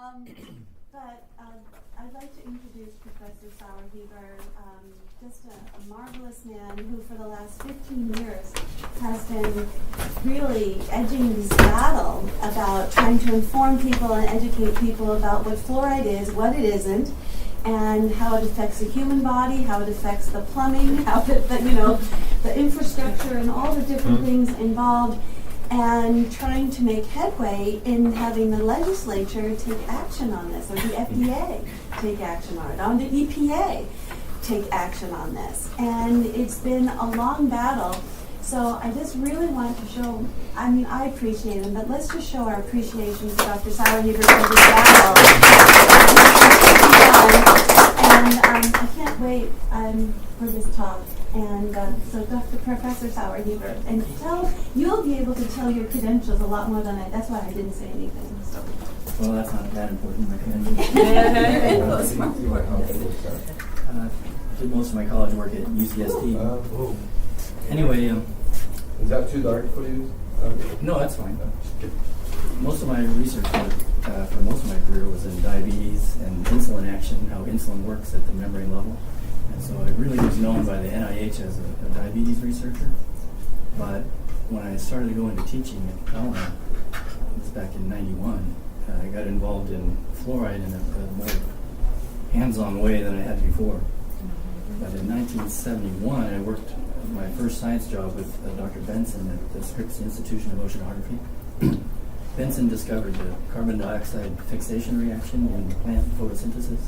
I'd like to introduce Professor Sauerheber, just a marvelous man who for the last 15 years has been really edging this battle about trying to inform people and educate people about what fluoride is, what it isn't, and how it affects the human body, how it affects the plumbing, how it, the infrastructure and all the different things involved, and trying to make headway in having the legislature take action on this, or the FDA take action on it, on the EPA take action on this. And it's been a long battle. So I just really want to show, I appreciate him, but let's just show our appreciation to Dr. Sauerheber for this battle. And I can't wait for this talk. And so Dr. Professor Sauerheber, and you'll be able to tell your credentials a lot more than I, that's why I didn't say anything. So. Well, that's not that important, my credentials. Did most of my college work at UCSD. Anyway, is that too dark for you? No, that's fine. Most of my research work for most of my career was in diabetes and insulin action, how insulin works at the membrane level. And so I really was known by the NIH as a diabetes researcher. But when I started to go into teaching at Alma, it was back in '91, I got involved in fluoride in a more hands-on way than I had before. But in 1971, I worked my first science job with Dr. Benson at the Scripps Institution of Oceanography. Benson discovered the carbon dioxide fixation reaction in plant photosynthesis,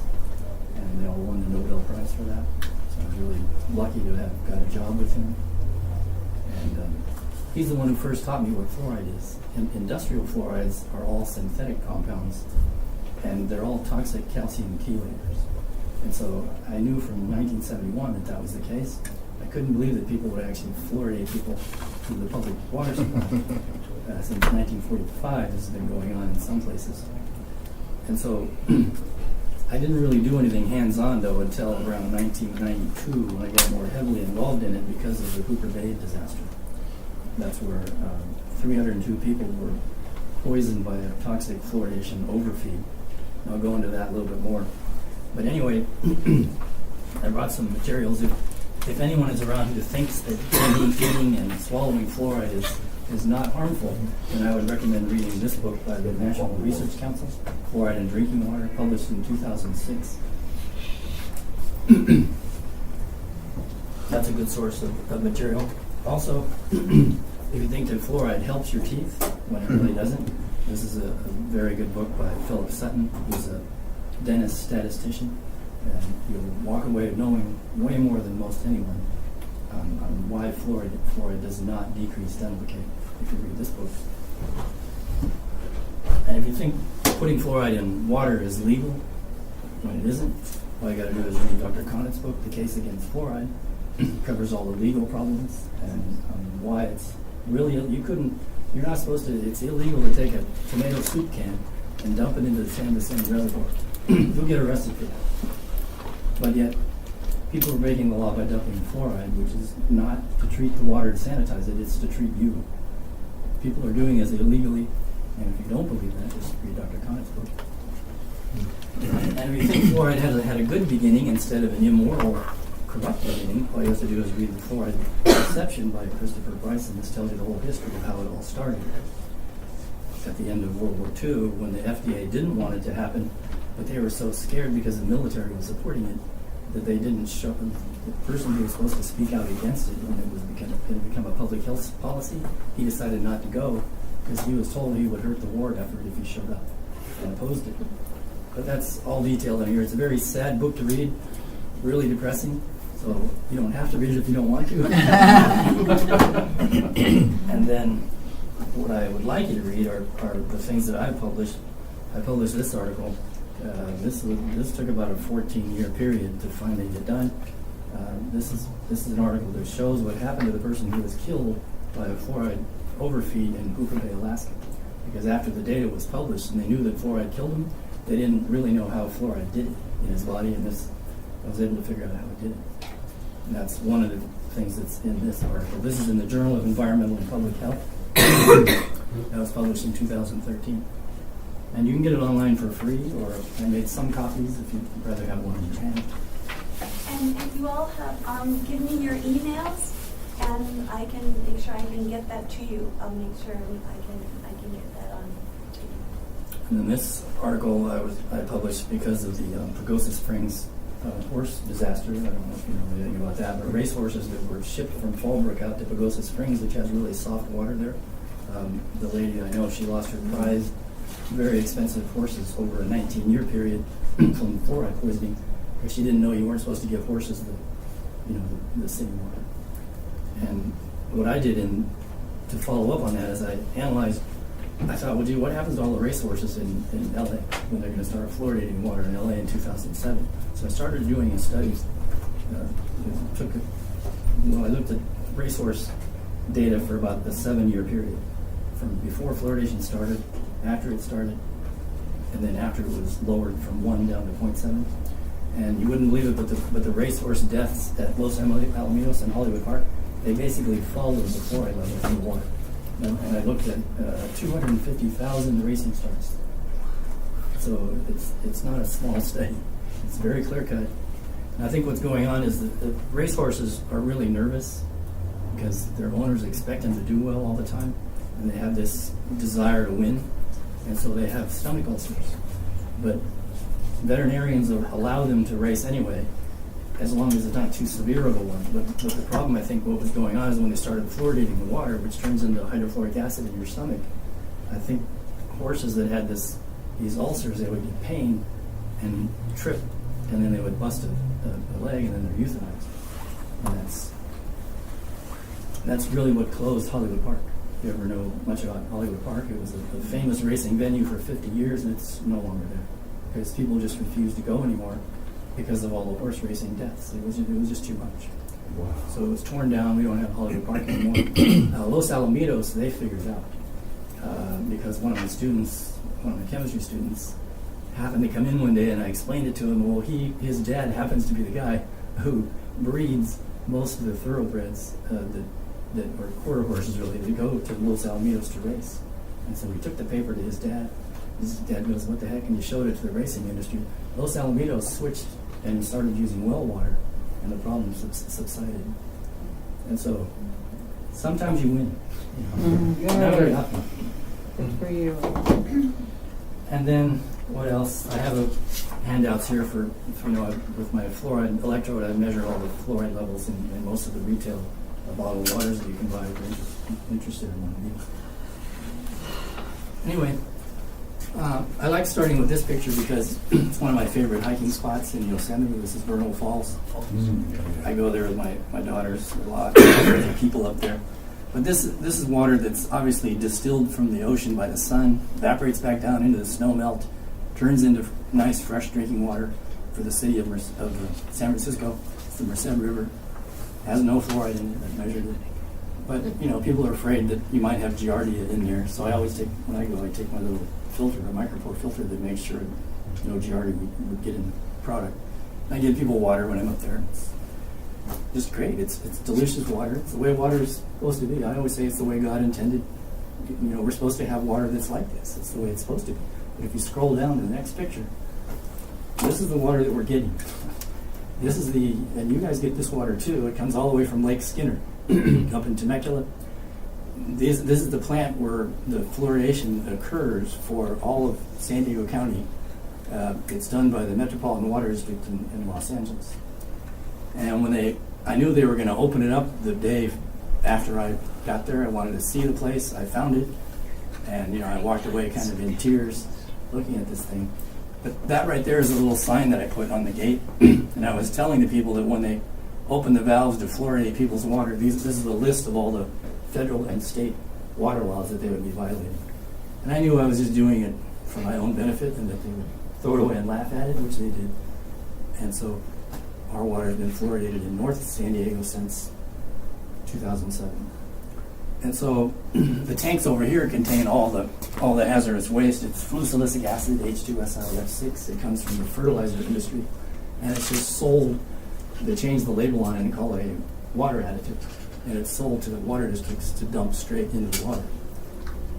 and they all won the Nobel Prize for that. So I was really lucky to have got a job with him. And he's the one who first taught me what fluoride is. Industrial fluorides are all synthetic compounds, and they're all toxic calcium chelators. And so I knew from 1971 that was the case. I couldn't believe that people would actually fluoridate people through the public water supply. Since 1945, this has been going on in some places. And so I didn't really do anything hands-on, though, until around 1992, when I got more heavily involved in it because of the Hooper Bay disaster. That's where 302 people were poisoned by a toxic fluoridation overfeed. And I'll go into that a little bit more. But anyway, I brought some materials. If anyone is around who thinks that eating and swallowing fluoride is not harmful, then I would recommend reading this book by the National Research Council, Fluoride in Drinking Water, published in 2006. That's a good source of material. Also, if you think that fluoride helps your teeth when it really doesn't, this is a very good book by Philip Sutton, who's a dentist statistician, and you'll walk away knowing way more than most anyone on why fluoride does not decrease dental decay if you read this book. And if you think putting fluoride in water is legal when it isn't, all you got to do is read Dr. Conant's book, The Case Against Fluoride. Covers all the legal problems and why it's really, you're not supposed to, it's illegal to take a tomato soup can and dump it into the San Vicente Reservoir. You'll get arrested for that. But yet, people are breaking the law by dumping fluoride, which is not to treat the water and sanitize it, it's to treat you. People are doing it illegally, and if you don't believe that, just read Dr. Conant's book. And if you think fluoride had a good beginning instead of an immoral, corrupt beginning, all you have to do is read the Fluoride Deception by Christopher Bryson. This tells you the whole history of how it all started. At the end of World War II, when the FDA didn't want it to happen, but they were so scared because the military was supporting it that they didn't show the person who was supposed to speak out against it when it was going to become a public health policy. He decided not to go because he was told he would hurt the war effort if he showed up and opposed it. But that's all detailed in here. It's a very sad book to read, really depressing. So you don't have to read it if you don't want to. And then what I would like you to read are the things that I've published. I published this article. This took about a 14-year period to finally get done. This is an article that shows what happened to the person who was killed by a fluoride overfeed in Hooper Bay, Alaska. Because after the data was published and they knew that fluoride killed him, they didn't really know how fluoride did it in his body, and I was able to figure out how it did it. And that's one of the things that's in this article. This is in the Journal of Environmental and Public Health. That was published in 2013. And you can get it online for free, or I made some copies if you'd rather have one in your hand. And if you all have, give me your emails, and I can make sure I can get that to you. I'll make sure I can get that on to you. And then this article I published because of the Pagosa Springs horse disaster. I don't know if you know anything about that, but racehorses that were shipped from Fallbrook out to Pagosa Springs, which has really soft water there. The lady I know, she lost her prize, very expensive horses over a 19-year period from fluoride poisoning, because she didn't know you weren't supposed to give horses the city water. And what I did to follow up on that is I analyzed. I thought, well, gee, what happens to all the racehorses in LA when they're going to start fluoridating water in LA in 2007? So I started doing studies. I looked at racehorse data for about the 7-year period, from before fluoridation started, after it started, and then after it was lowered from 1 down to 0.7. And you wouldn't believe it, but the racehorse deaths at Los Alamitos and Hollywood Park, they basically followed the fluoride level in the water. And I looked at 250,000 racing starts. So it's not a small study. It's very clear cut. And I think what's going on is that the racehorses are really nervous because their owners expect them to do well all the time, and they have this desire to win, and so they have stomach ulcers. But veterinarians allow them to race anyway, as long as it's not too severe of a one. But the problem, I think, what was going on is when they started fluoridating the water, which turns into hydrofluoric acid in your stomach, I think horses that had these ulcers, they would get pain and trip, and then they would bust a leg, and then they're euthanized. And that's really what closed Hollywood Park. If you ever know much about Hollywood Park, it was a famous racing venue for 50 years, and it's no longer there because people just refused to go anymore because of all the horse racing deaths. It was just too much. Wow. So it was torn down. We don't have Hollywood Park anymore. Los Alamitos, they figured it out because one of my chemistry students, happened to come in one day, and I explained it to him. Well, his dad happens to be the guy who breeds most of the thoroughbreds that are quarter horses, really, that go to Los Alamitos to race. And so we took the paper to his dad. His dad goes, "What the heck?" And you showed it to the racing industry. Los Alamitos switched and started using well water, and the problem subsided. And so sometimes you win. Not very often. Good for you. And then what else? I have handouts here for with my fluoride electrode. I measure all the fluoride levels in most of the retail bottled waters that you can buy if you're interested in one of these. Anyway, I like starting with this picture because it's one of my favorite hiking spots in Yosemite. This is Vernal Falls. I go there with my daughters a lot. There's people up there. But this is water that's obviously distilled from the ocean by the sun, evaporates back down into the snow melt, turns into nice fresh drinking water for the city of San Francisco. It's the Merced River. Has no fluoride in it. I measured it. But people are afraid that you might have Giardia in there. So I always take my little filter, a micropore filter that makes sure no Giardia would get in the product. And I give people water when I'm up there. It's just great. It's delicious water. It's the way water is supposed to be. I always say it's the way God intended. We're supposed to have water that's like this. It's the way it's supposed to be. But if you scroll down to the next picture, this is the water that we're getting. And you guys get this water too. It comes all the way from Lake Skinner up in Temecula. This is the plant where the fluoridation occurs for all of San Diego County. It's done by the Metropolitan Water District in Los Angeles. And I knew they were going to open it up the day after I got there. I wanted to see the place. I found it, and I walked away kind of in tears looking at this thing. But that right there is a little sign that I put on the gate, and I was telling the people that when they open the valves to fluoridate people's water, this is a list of all the federal and state water laws that they would be violating. And I knew I was just doing it for my own benefit, and that they would throw it away and laugh at it, which they did. And so our water has been fluoridated in North San Diego since 2007. And so the tanks over here contain all the hazardous waste. It's fluosilicic acid, H2SiO6. It comes from the fertilizer industry, and it's just sold. They changed the label on it and call it a water additive, and it's sold to the water districts to dump straight into the water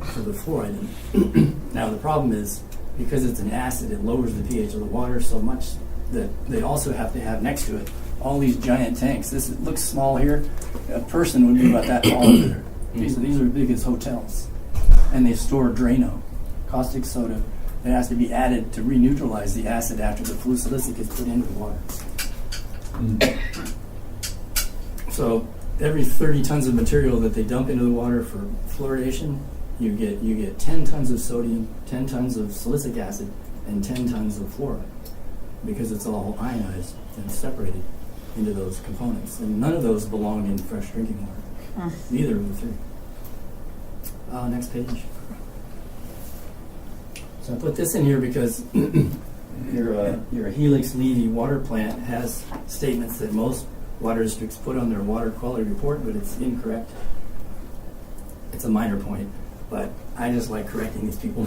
for the fluoride in it. Now the problem is because it's an acid, it lowers the pH of the water so much that they also have to have next to it all these giant tanks. This looks small here. A person would be about that tall over there. These are big as hotels. And they store Drano, caustic soda, that has to be added to re-neutralize the acid after the fluosilicic is put into the water. So every 30 tons of material that they dump into the water for fluoridation, you get 10 tons of sodium, 10 tons of silicic acid, and 10 tons of fluoride, because it's all ionized and separated into those components. And none of those belong in fresh drinking water. Neither of the three. Next page. So I put this in here because your Helix Levy water plant has statements that most water districts put on their water quality report, but it's incorrect. It's a minor point, but I just like correcting these people.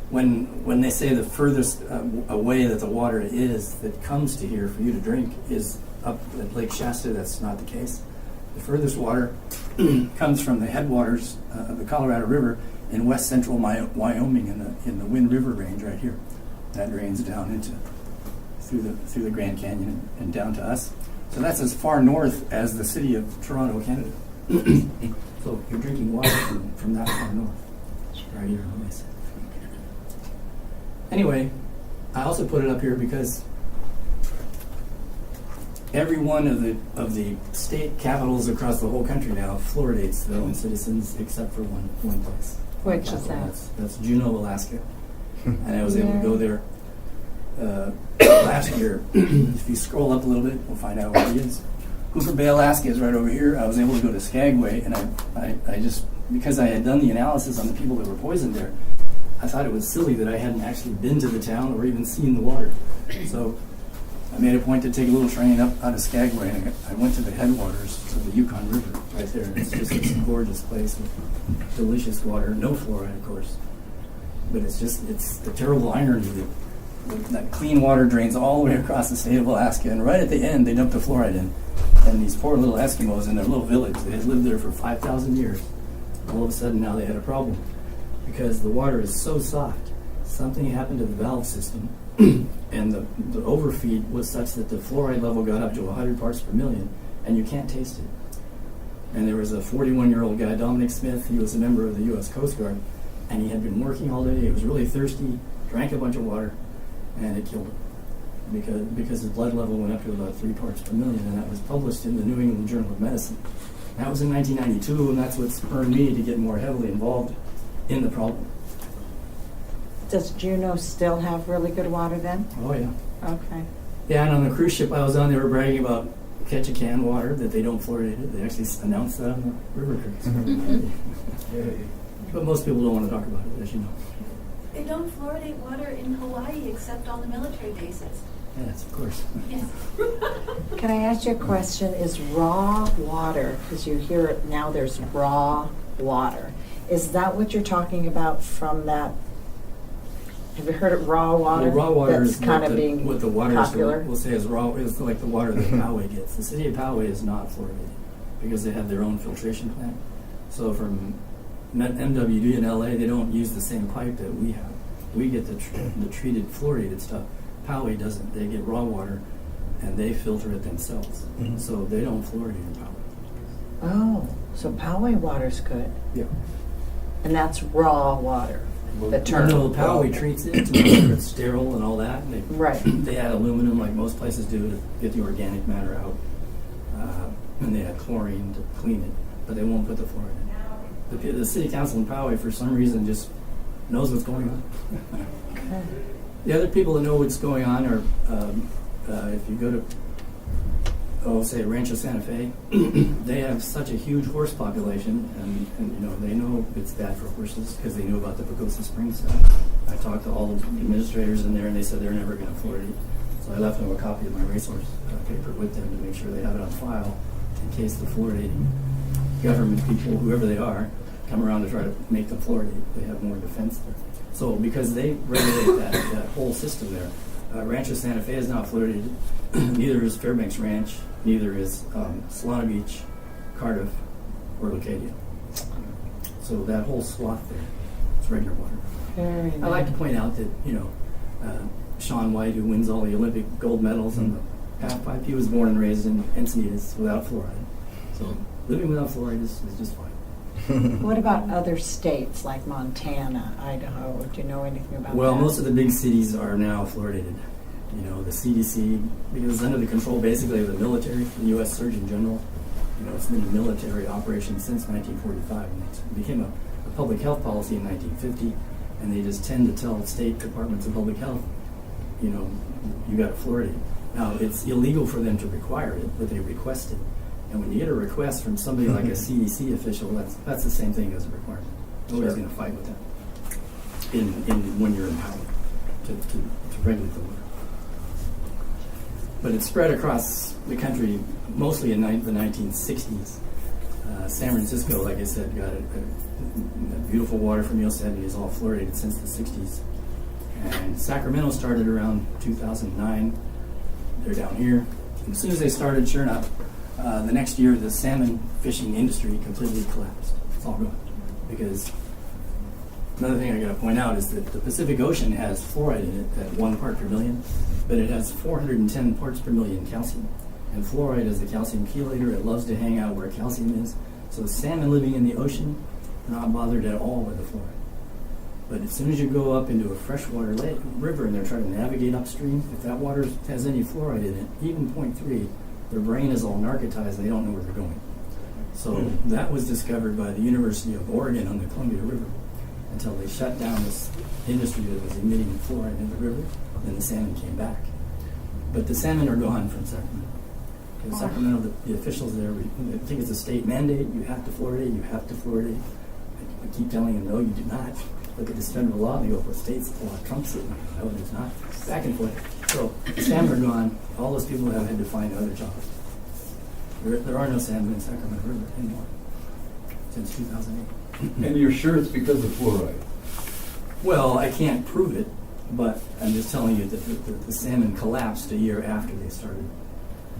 When they say the furthest away that the water is that comes to here for you to drink is up at Lake Shasta, that's not the case. The furthest water comes from the headwaters of the Colorado River in west central Wyoming in the Wind River Range right here. That drains down through the Grand Canyon and down to us. So that's as far north as the city of Toronto, Canada. So you're drinking water from that far north, right here on this. Anyway, I also put it up here because every one of the state capitals across the whole country now fluoridates their own citizens except for one place. Which is that? That's Juneau, Alaska. And I was able to go there last year. If you scroll up a little bit, we'll find out where it is. Hooper Bay, Alaska is right over here. I was able to go to Skagway, and I just, because I had done the analysis on the people that were poisoned there, I thought it was silly that I hadn't actually been to the town or even seen the water. So I made a point to take a little train up out of Skagway, and I went to the headwaters of the Yukon River right there. It's just a gorgeous place with delicious water, no fluoride, of course. But it's the terrible irony that clean water drains all the way across the state of Alaska, and right at the end they dump the fluoride in. And these poor little Eskimos in their little village, they had lived there for 5,000 years. All of a sudden now they had a problem because the water is so soft. Something happened to the valve system, and the overfeed was such that the fluoride level got up to 100 parts per million, and you can't taste it. And there was a 41-year-old guy, Dominic Smith. He was a member of the U.S. Coast Guard, and he had been working all day. He was really thirsty, drank a bunch of water, and it killed him because his blood level went up to about 3 parts per million, and that was published in the New England Journal of Medicine. That was in 1992, and that's what spurred me to get more heavily involved in the problem. Does Juneau still have really good water then? Oh, yeah. Okay. Yeah, and on the cruise ship I was on, they were bragging about Ketchikan water, that they don't fluoridate it. They actually announced that on the river cruise. But most people don't want to talk about it, as you know. They don't fluoridate water in Hawaii except on the military bases. Yes, of course. Yes. Can I ask you a question? Is raw water, because you hear it now, there's raw water. Is that what you're talking about from that? Have you heard of raw water? Well, raw water that's is kind of being what the water popular. We'll say is raw. It's like the water that Poway gets. The city of Poway is not fluoridated because they have their own filtration plant. So from MWD in LA, they don't use the same pipe that we have. We get the treated fluoridated stuff. Poway doesn't. They get raw water, and they filter it themselves. Mm-hmm. So they don't fluoridate in Poway. Oh, so Poway water's good. Yeah. And that's raw water. The term. No, Poway treats it to make sure it's sterile and all that. And Right. They add aluminum like most places do to get the organic matter out. And they add chlorine to clean it, but they won't put the fluoride in. The city council in Poway, for some reason, just knows what's going on. Okay. The other people that know what's going on are, if you go to, say Rancho Santa Fe, they have such a huge horse population, and they know it's bad for horses because they knew about the Pagosa Springs stuff. I talked to all the administrators in there, and they said they're never going to fluoridate. So I left them a copy of my racehorse paper with them to make sure they have it on file in case the fluoridating government people, whoever they are, come around to try to make them fluoridate. They have more defense there. So because they regulate that whole system there, Rancho Santa Fe is not fluoridated. Neither is Fairbanks Ranch. Neither is Solana Beach, Cardiff, or Leucadia. So that whole swath there is regular water. Very I like to nice. point out that, Shaun White, who wins all the Olympic gold medals in the half pipe, he was born and raised in Encinitas without fluoride. So living without fluoride is just fine. What about other states like Montana, Idaho? Do you know anything about Well, that? most of the big cities are now fluoridated. The CDC, because it's under the control basically of the military, the U.S. Surgeon General. It's been a military operation since 1945, and it became a public health policy in 1950, and they just tend to tell state departments of public health, you got to fluoridate. Now, it's illegal for them to require it, but they request it. And when you get a request from somebody like a CDC official, that's the same thing as a requirement. Nobody's Sure. going to fight with that when you're empowered to regulate the water. But it's spread across the country, mostly in the 1960s. San Francisco, like I said, got a beautiful water from Yosemite is all fluoridated since the 60s. And Sacramento started around 2009. They're down here. And as soon as they started, sure enough, the next year the salmon fishing industry completely collapsed. It's all gone. Because another thing I got to point out is that the Pacific Ocean has fluoride in it at 1 part per million, but it has 410 parts per million calcium. And fluoride is the calcium chelator. It loves to hang out where calcium is. So the salmon living in the ocean are not bothered at all with the fluoride. But as soon as you go up into a freshwater river and they're trying to navigate upstream, if that water has any fluoride in it, even 0.3, their brain is all narcotized. They don't know where they're going. So that was discovered by the University of Oregon on the Columbia River until they shut down this industry that was emitting fluoride in the river. Then the salmon came back. But the salmon are gone from Sacramento. In Sacramento, the officials there, I think it's a state mandate. You have to fluoridate. You have to fluoridate. I keep telling them, no, you do not. Look at this federal law. They go, well, states, well, Trump's it. No, there's not. Back and forth. So the salmon are gone. All those people have had to find other jobs. There are no salmon in Sacramento River anymore since 2008. And you're sure it's because of fluoride? Well, I can't prove it, but I'm just telling you that the salmon collapsed a year after they started.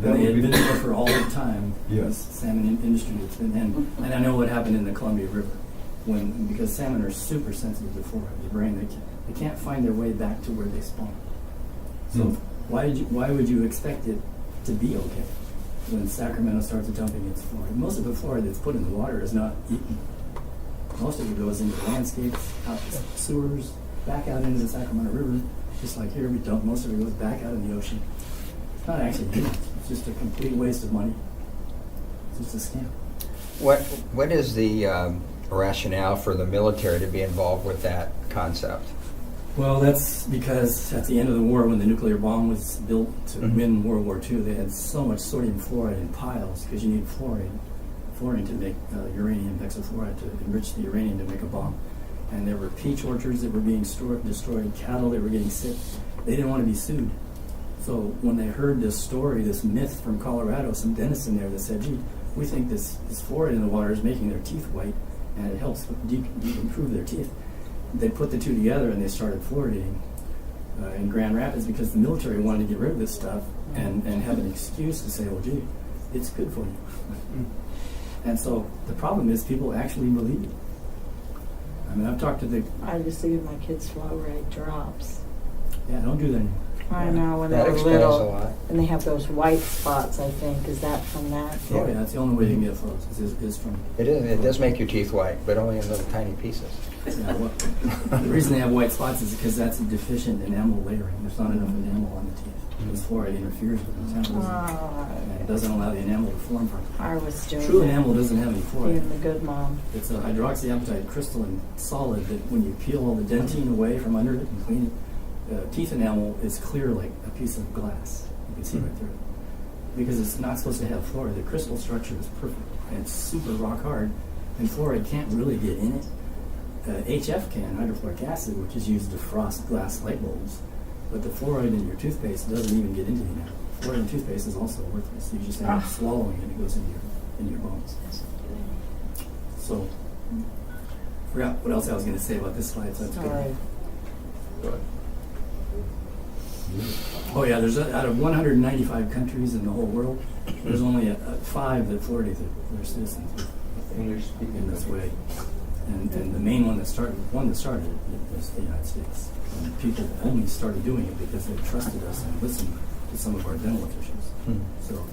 That They would had be- been there for all the time. Yes. This salmon industry that's been in, and I know what happened in the Columbia River because salmon are super sensitive to fluoride. The brain, they can't find their way back to where they spawn. So why would you expect it to be okay when Sacramento starts dumping its fluoride? Most of the fluoride that's put in the water is not eaten. Most of it goes into landscapes, out to sewers, back out into the Sacramento River. Just like here, we dump most of it goes back out in the ocean. It's not actually good. It's just a complete waste of money. It's just a scam. What is the rationale for the military to be involved with that concept? Well, that's because at the end of the war, when the nuclear bomb was built to win World War II, they had so much sodium fluoride in piles because you need fluorine to make uranium hexafluoride to enrich the uranium to make a bomb. And there were peach orchards that were being destroyed, cattle that were getting sick. They didn't want to be sued. So when they heard this story, this myth from Colorado, some dentists in there that said, gee, we think this fluoride in the water is making their teeth white and it helps improve their teeth. They put the two together and they started fluoridating in Grand Rapids because the military wanted to get rid of this stuff and have an excuse to say, well, gee, it's good for you. And so the problem is people actually believe it. I mean, I've talked to the... I used to give my kids flow rate drops. Yeah, don't do that anymore. I know, when That they were explains little. a lot. And they have those white spots, I think. Is that from that? Oh, yeah, that's the only way you can get flows is from... It does make your teeth white, but only in little tiny pieces. Yeah, the reason they have white spots is because that's a deficient enamel layering. There's not enough enamel on the teeth. Because fluoride interferes with the enamel. And it doesn't allow the enamel to form properly. I was doing True that. enamel doesn't have any Being fluoride. the good mom. It's a hydroxyapatite crystalline solid that when you peel all the dentine away from under it and clean it, teeth enamel is clear like a piece of glass. You can see right through it. Because it's not supposed to have fluoride. The crystal structure is perfect. And it's super rock hard. And fluoride can't really get in it. HF can, hydrofluoric acid, which is used to frost glass light bulbs. But the fluoride in your toothpaste doesn't even get into the enamel. Fluoride in toothpaste is also worthless. You just end up swallowing it and it goes into your bones. So, forgot what else I was going to say about this slide. So that's Sorry. good. Oh yeah, there's out of 195 countries in the whole world, there's only 5 that fluoridate their citizens in this way. And the main one that started it was the United States. And people only started doing it because they trusted us and listened to some of our dental officials. So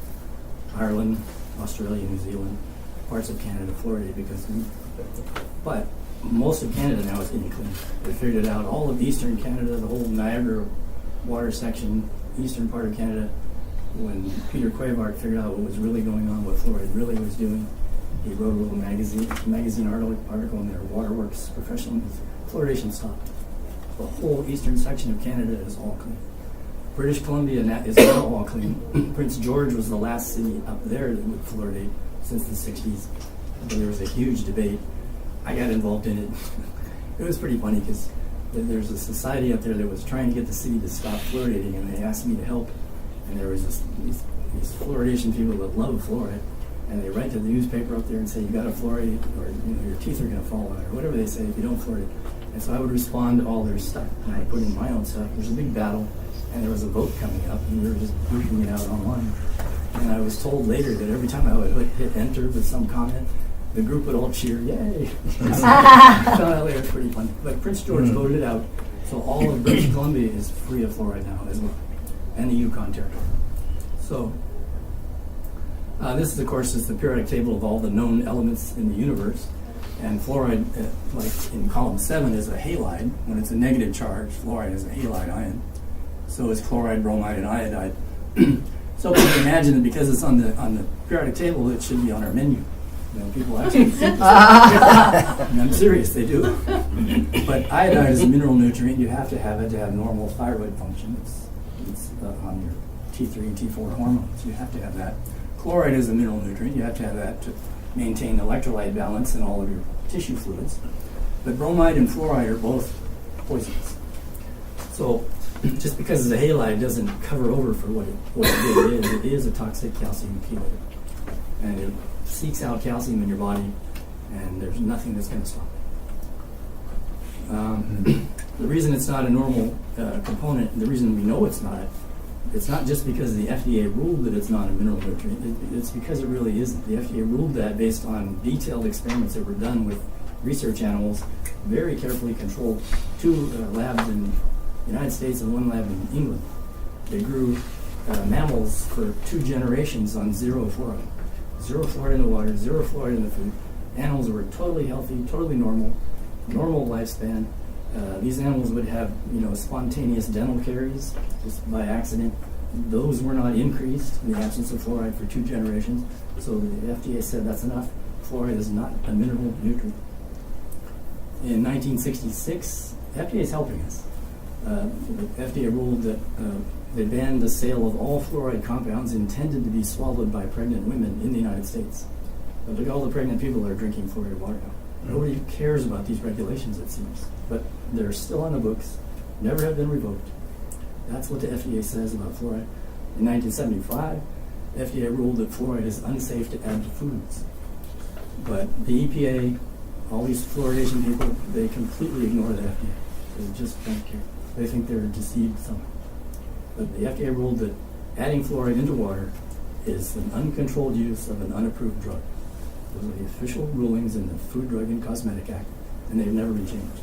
Ireland, Australia, New Zealand, parts of Canada fluoridated but most of Canada now is getting clean. They figured it out. All of eastern Canada, the whole Niagara water section, eastern part of Canada, when Peter Quavart figured out what was really going on, what fluoride really was doing, he wrote a little magazine article in there, Waterworks Professional. Fluoridation stopped. The whole eastern section of Canada is all clean. British Columbia is now all clean. Prince George was the last city up there that would fluoridate since the 60s. But there was a huge debate. I got involved in it. It was pretty funny because there's a society up there that was trying to get the city to stop fluoridating, and they asked me to help. And there was these fluoridation people that love fluoride, and they write to the newspaper up there and say, you got to fluoridate, or your teeth are going to fall out, or whatever they say if you don't fluoridate. And so I would respond to all their stuff, and I put in my own stuff. There's a big battle, and there was a vote coming up, and we were just tweeting it out online. And I was told later that every time I would hit enter with some comment, the group would all cheer, yay! Found out later, it's pretty fun. But Prince George voted it out, so all of British Columbia is free of fluoride now as well, and the Yukon Territory. So this is, of course, is the periodic table of all the known elements in the universe. And fluoride, like in column 7, is a halide. When it's a negative charge, fluoride is a halide ion. So is chloride, bromide, and iodide. So we can imagine that because it's on the periodic table, it should be on our menu. You know, people actually think and I'm serious, they do. But iodide is a mineral nutrient. You have to have it to have normal thyroid function. It's on your T3 and T4 hormones. You have to have that. Chloride is a mineral nutrient. You have to have that to maintain electrolyte balance in all of your tissue fluids. But bromide and fluoride are both poisons. So just because it's a halide doesn't cover over for what it really is. It is a toxic calcium chelator. And it seeks out calcium in your body, and there's nothing that's going to stop it. The reason it's not a normal component, the reason we know it's not just because the FDA ruled that it's not a mineral nutrient. It's because it really isn't. The FDA ruled that based on detailed experiments that were done with research animals, very carefully controlled, 2 labs in the United States and 1 lab in England. They grew mammals for 2 generations on 0 fluoride. 0 fluoride in the water, 0 fluoride in the food. Animals were totally healthy, totally normal lifespan. These animals would have, spontaneous dental caries just by accident. Those were not increased in the absence of fluoride for 2 generations. So the FDA said that's enough. Fluoride is not a mineral nutrient. In 1966, FDA is helping us. The FDA ruled that they banned the sale of all fluoride compounds intended to be swallowed by pregnant women in the United States. But look at all the pregnant people that are drinking fluoridated water now. Nobody cares about these regulations, it seems. But they're still on the books, never have been revoked. That's what the FDA says about fluoride. In 1975, FDA ruled that fluoride is unsafe to add to foods. But the EPA, all these fluoridation people, they completely ignore the FDA. They just don't care. They think they're deceived somehow. But the FDA ruled that adding fluoride into water is an uncontrolled use of an unapproved drug. Those are the official rulings in the Food, Drug, and Cosmetic Act, and they've never been changed.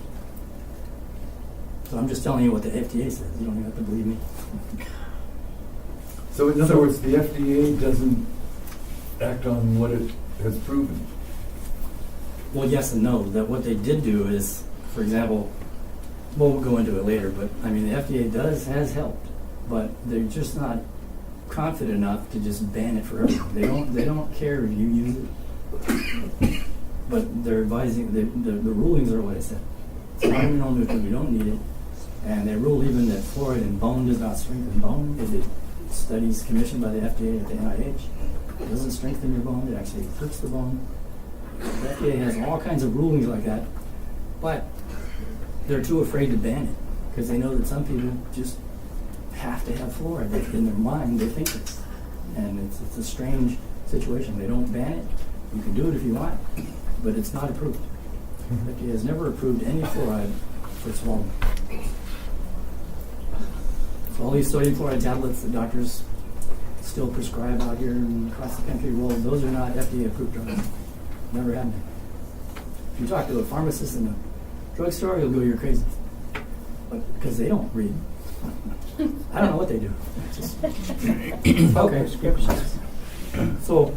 So I'm just telling you what the FDA says. You don't even have to believe me. So in other words, the FDA doesn't act on what it has proven. Well, yes and no. That what they did do is, for example, we'll go into it later, but I mean the FDA has helped, but they're just not confident enough to just ban it forever. They don't care if you use it, but they're advising. The rulings are what I said. It's not a mineral nutrient. You don't need it, and they rule even that fluoride in bone does not strengthen bone. If it studies commissioned by the FDA at the NIH, it doesn't strengthen your bone. It actually hurts the bone. The FDA has all kinds of rulings like that, but they're too afraid to ban it because they know that some people just have to have fluoride. In their mind, they think it's, and it's a strange situation. They don't ban it. You can do it if you want, but it's not approved. The FDA has never approved any fluoride for swallowing. So all these sodium fluoride tablets that doctors still prescribe out here and across the country, well, those are not FDA approved drugs. Never have been. If you talk to a pharmacist in a drugstore, he'll go, "You're crazy," but because they don't read. I don't know what they do. Okay. So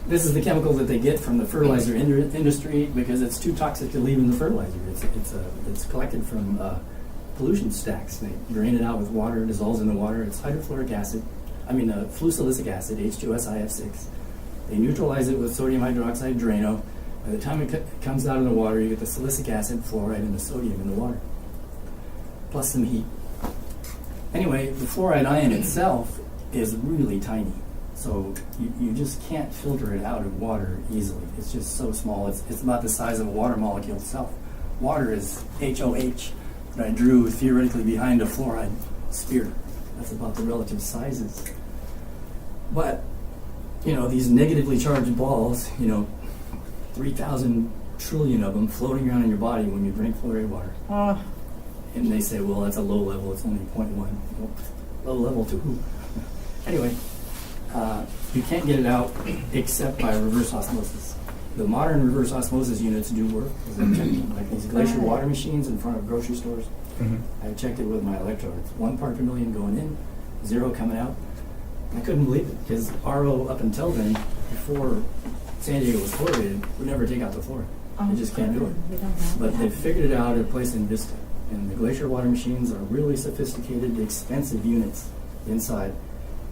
this is the chemical that they get from the fertilizer industry because it's too toxic to leave in the fertilizer. It's collected from pollution stacks. They drain it out with water, it dissolves in the water. It's hydrofluoric acid. Fluosilicic acid, H2SiF6. They neutralize it with sodium hydroxide Drano. By the time it comes out of the water, you get the silicic acid, fluoride, and the sodium in the water, plus some heat. Anyway, the fluoride ion itself is really tiny, so you just can't filter it out of water easily. It's just so small. It's about the size of a water molecule itself. Water is HOH that I drew theoretically behind a fluoride sphere. That's about the relative sizes. But, these negatively charged balls, 3,000 trillion of them floating around in your body when you drink fluoridated water. And they say, well, that's a low level, it's only 0.1. Well, low level to who? Anyway, you can't get it out except by reverse osmosis. The modern reverse osmosis units do work, because I've checked them, like these glacier water machines in front of grocery stores. I've checked it with my electrodes. 1 part per million going in, 0 coming out. I couldn't believe it, because RO up until then, before San Diego was fluoridated, would never take out the fluoride. They just can't do it. We don't have But that. they figured it out at a place in Vista. And the glacier water machines are really sophisticated, expensive units inside.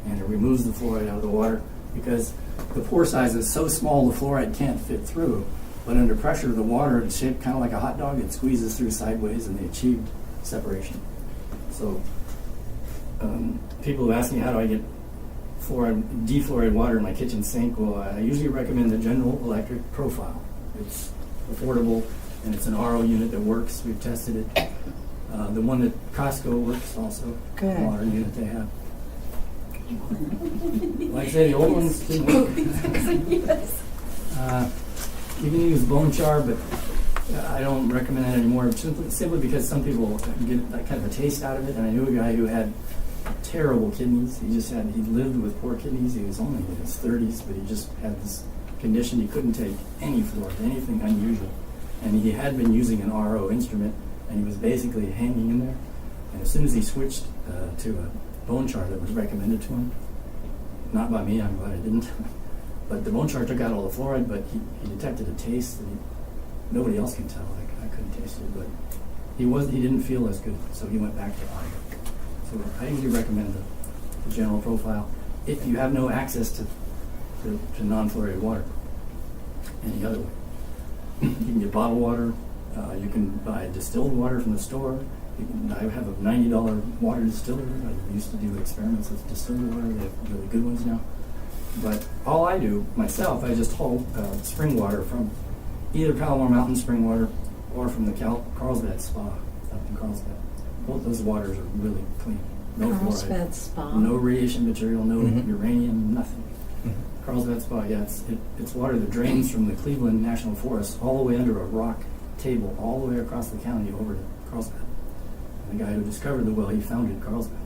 And it removes the fluoride out of the water because the pore size is so small the fluoride can't fit through. But under pressure, the water is shaped kind of like a hot dog. It squeezes through sideways, and they achieved separation. So people have asked me, how do I get defluoridated water in my kitchen sink? Well, I usually recommend the General Electric Profile. It's affordable, and it's an RO unit that works. We've tested it. The one that Costco works also. Good. The water unit they have. Like I say, the old ones didn't work. Yes. You can use bone char, but I don't recommend it anymore, simply because some people get that kind of a taste out of it. And I knew a guy who had terrible kidneys. He lived with poor kidneys. He was only in his 30s, but he just had this condition. He couldn't take any fluoride, anything unusual. And he had been using an RO instrument, and he was basically hanging in there. And as soon as he switched to a bone char that was recommended to him, not by me, I'm glad I didn't, but the bone char took out all the fluoride, but he detected a taste that nobody else can tell. I couldn't taste it, but he didn't feel as good, so he went back to RO. So I usually recommend the General Profile if you have no access to non-fluoridated water any other way. You can get bottled water. You can buy distilled water from the store. I have a $90 water distiller. I used to do experiments with distilled water. They have really good ones now. But all I do myself, I just haul spring water from either Palomar Mountain spring water or from the Carlsbad Spa up in Carlsbad. Both those waters are really clean. No fluoride. Carlsbad Spa. No radiation material, no uranium, nothing. Carlsbad Spa, yeah, it's water that drains from the Cleveland National Forest all the way under a rock table, all the way across the county over to Carlsbad. And the guy who discovered the well, he founded Carlsbad.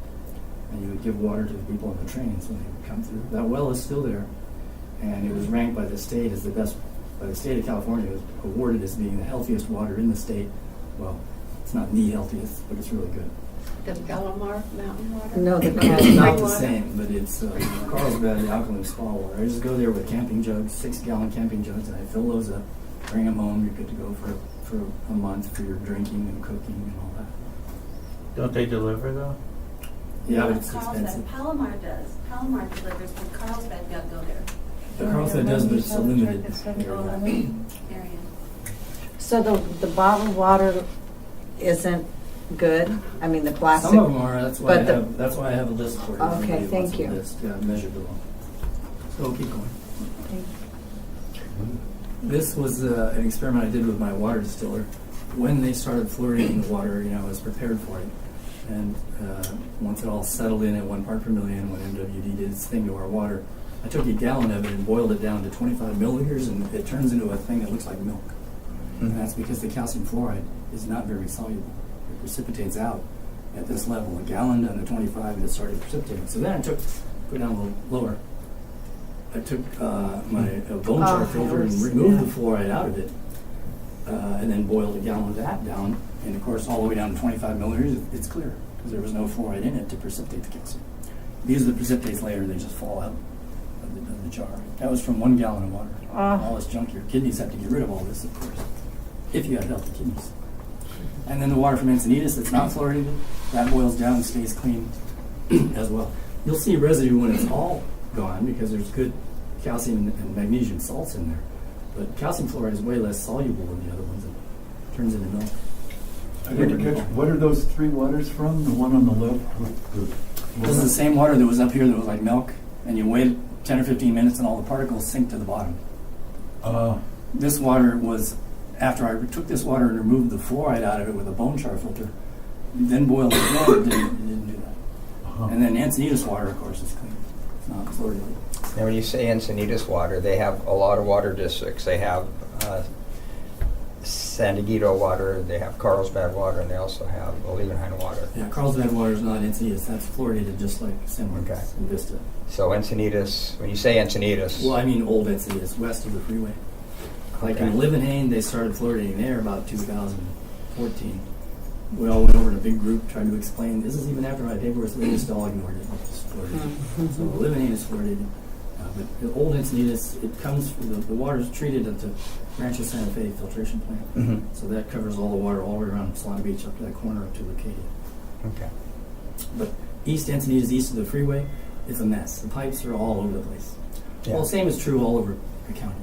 And he would give water to the people on the trains when they would come through. That well is still there, and it was ranked by the state as the best, by the state of California. It was awarded as being the healthiest water in the state. Well, it's not the healthiest, but it's really good. The Palomar Mountain water? No, the It's Carlsbad. not the same, but it's Carlsbad, the alkaline spa water. I just go there with camping jugs, 6-gallon camping jugs, and I fill those up, bring them home. You're good to go for a month for your drinking and cooking and all that. Don't they deliver though? Yeah, but it's Carlsbad. expensive. Palomar does. Palomar delivers, but Carlsbad, you gotta go there. The Carlsbad does, but it's a limited area. Area. So the bottled water isn't good? I mean, the plastic? Some of them are. That's why But I have a list for you. Okay, Everybody wants thank a you. list. Yeah, measured below. So keep going. Thank This was an experiment I did with my water distiller. When they started fluoridating the water, I was prepared for it. And once it all settled in at 1 part per million, when MWD did its thing to our water, I took a gallon of it and boiled it down to 25 milliliters, and it turns into a thing that looks like milk. And that's because the calcium fluoride is not very soluble. It precipitates out at this level. A gallon down to 25, and it started precipitating. So then go down a little lower. I took my bone char filter and removed the fluoride out of it. and then boiled a gallon of that down, and of course, all the way down to 25 milliliters, it's clear, because there was no fluoride in it to precipitate the calcium. These are the precipitates later, they just fall out of the jar. That was from 1 gallon of water. All this junk, your kidneys have to get rid of all this, of course, if you have healthy kidneys. And then the water from Encinitas that's not fluoridated, that boils down and stays clean as well. You'll see residue when it's all gone because there's good calcium and magnesium salts in there. But calcium fluoride is way less soluble than the other ones. It turns into milk. I didn't catch, what are those 3 waters from? The one on the left with the... This is the same water that was up here that was like milk, and you wait 10 or 15 minutes and all the particles sink to the bottom. This water was, after I took this water and removed the fluoride out of it with a bone char filter, then boiled it again, it didn't do that. And then Encinitas water, of course, is clean. It's not fluoridated. Now, when you say Encinitas water, they have a lot of water districts. They have San Diego water, they have Carlsbad water, and they also have Olivenheim water. Yeah, Carlsbad water is not Encinitas. That's fluoridated just like Simliks Okay. and Vista. So Encinitas, when you say Encinitas, Well, I mean old Encinitas, west of the freeway. Like in Okay. Olivenheim, they started fluoridating there about 2014. We all went over in a big group, tried to explain. This is even after my paperwork, so they just all ignored it. It's fluoridated. So Olivenheim is fluoridated. But the old Encinitas, it comes from the water is treated at the Rancho Santa Fe filtration plant. Mhm. So that covers all the water all the way around Solana Beach up to that corner up to Acadia. okay. But East Encinitas, east of the freeway, it's a mess. The pipes are all over the place. Yeah. Well, same is true all over the county.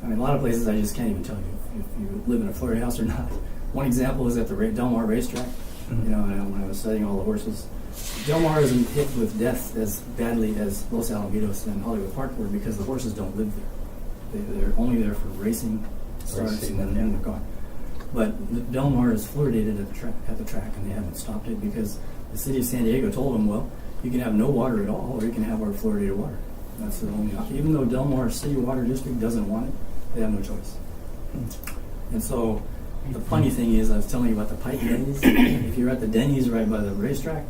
I mean, a lot of places I just can't even tell you if you live in a fluoride house or not. One example is at the Del Mar racetrack. Mhm. You know, when I was studying all the horses, Del Mar isn't hit with death as badly as Los Alamitos and Hollywood Park were because the horses don't live there. They're only there for racing starts Racing, and then they're gone. But the Del Mar is fluoridated at the track, and they haven't stopped it because the city of San Diego told them, well, you can have no water at all, or you can have our fluoridated water. That's the only option. Even though Del Mar City Water District doesn't want it, they have no choice. And so the funny thing is, I was telling you about the pipe Denny's. If you're at the Denny's right by the racetrack,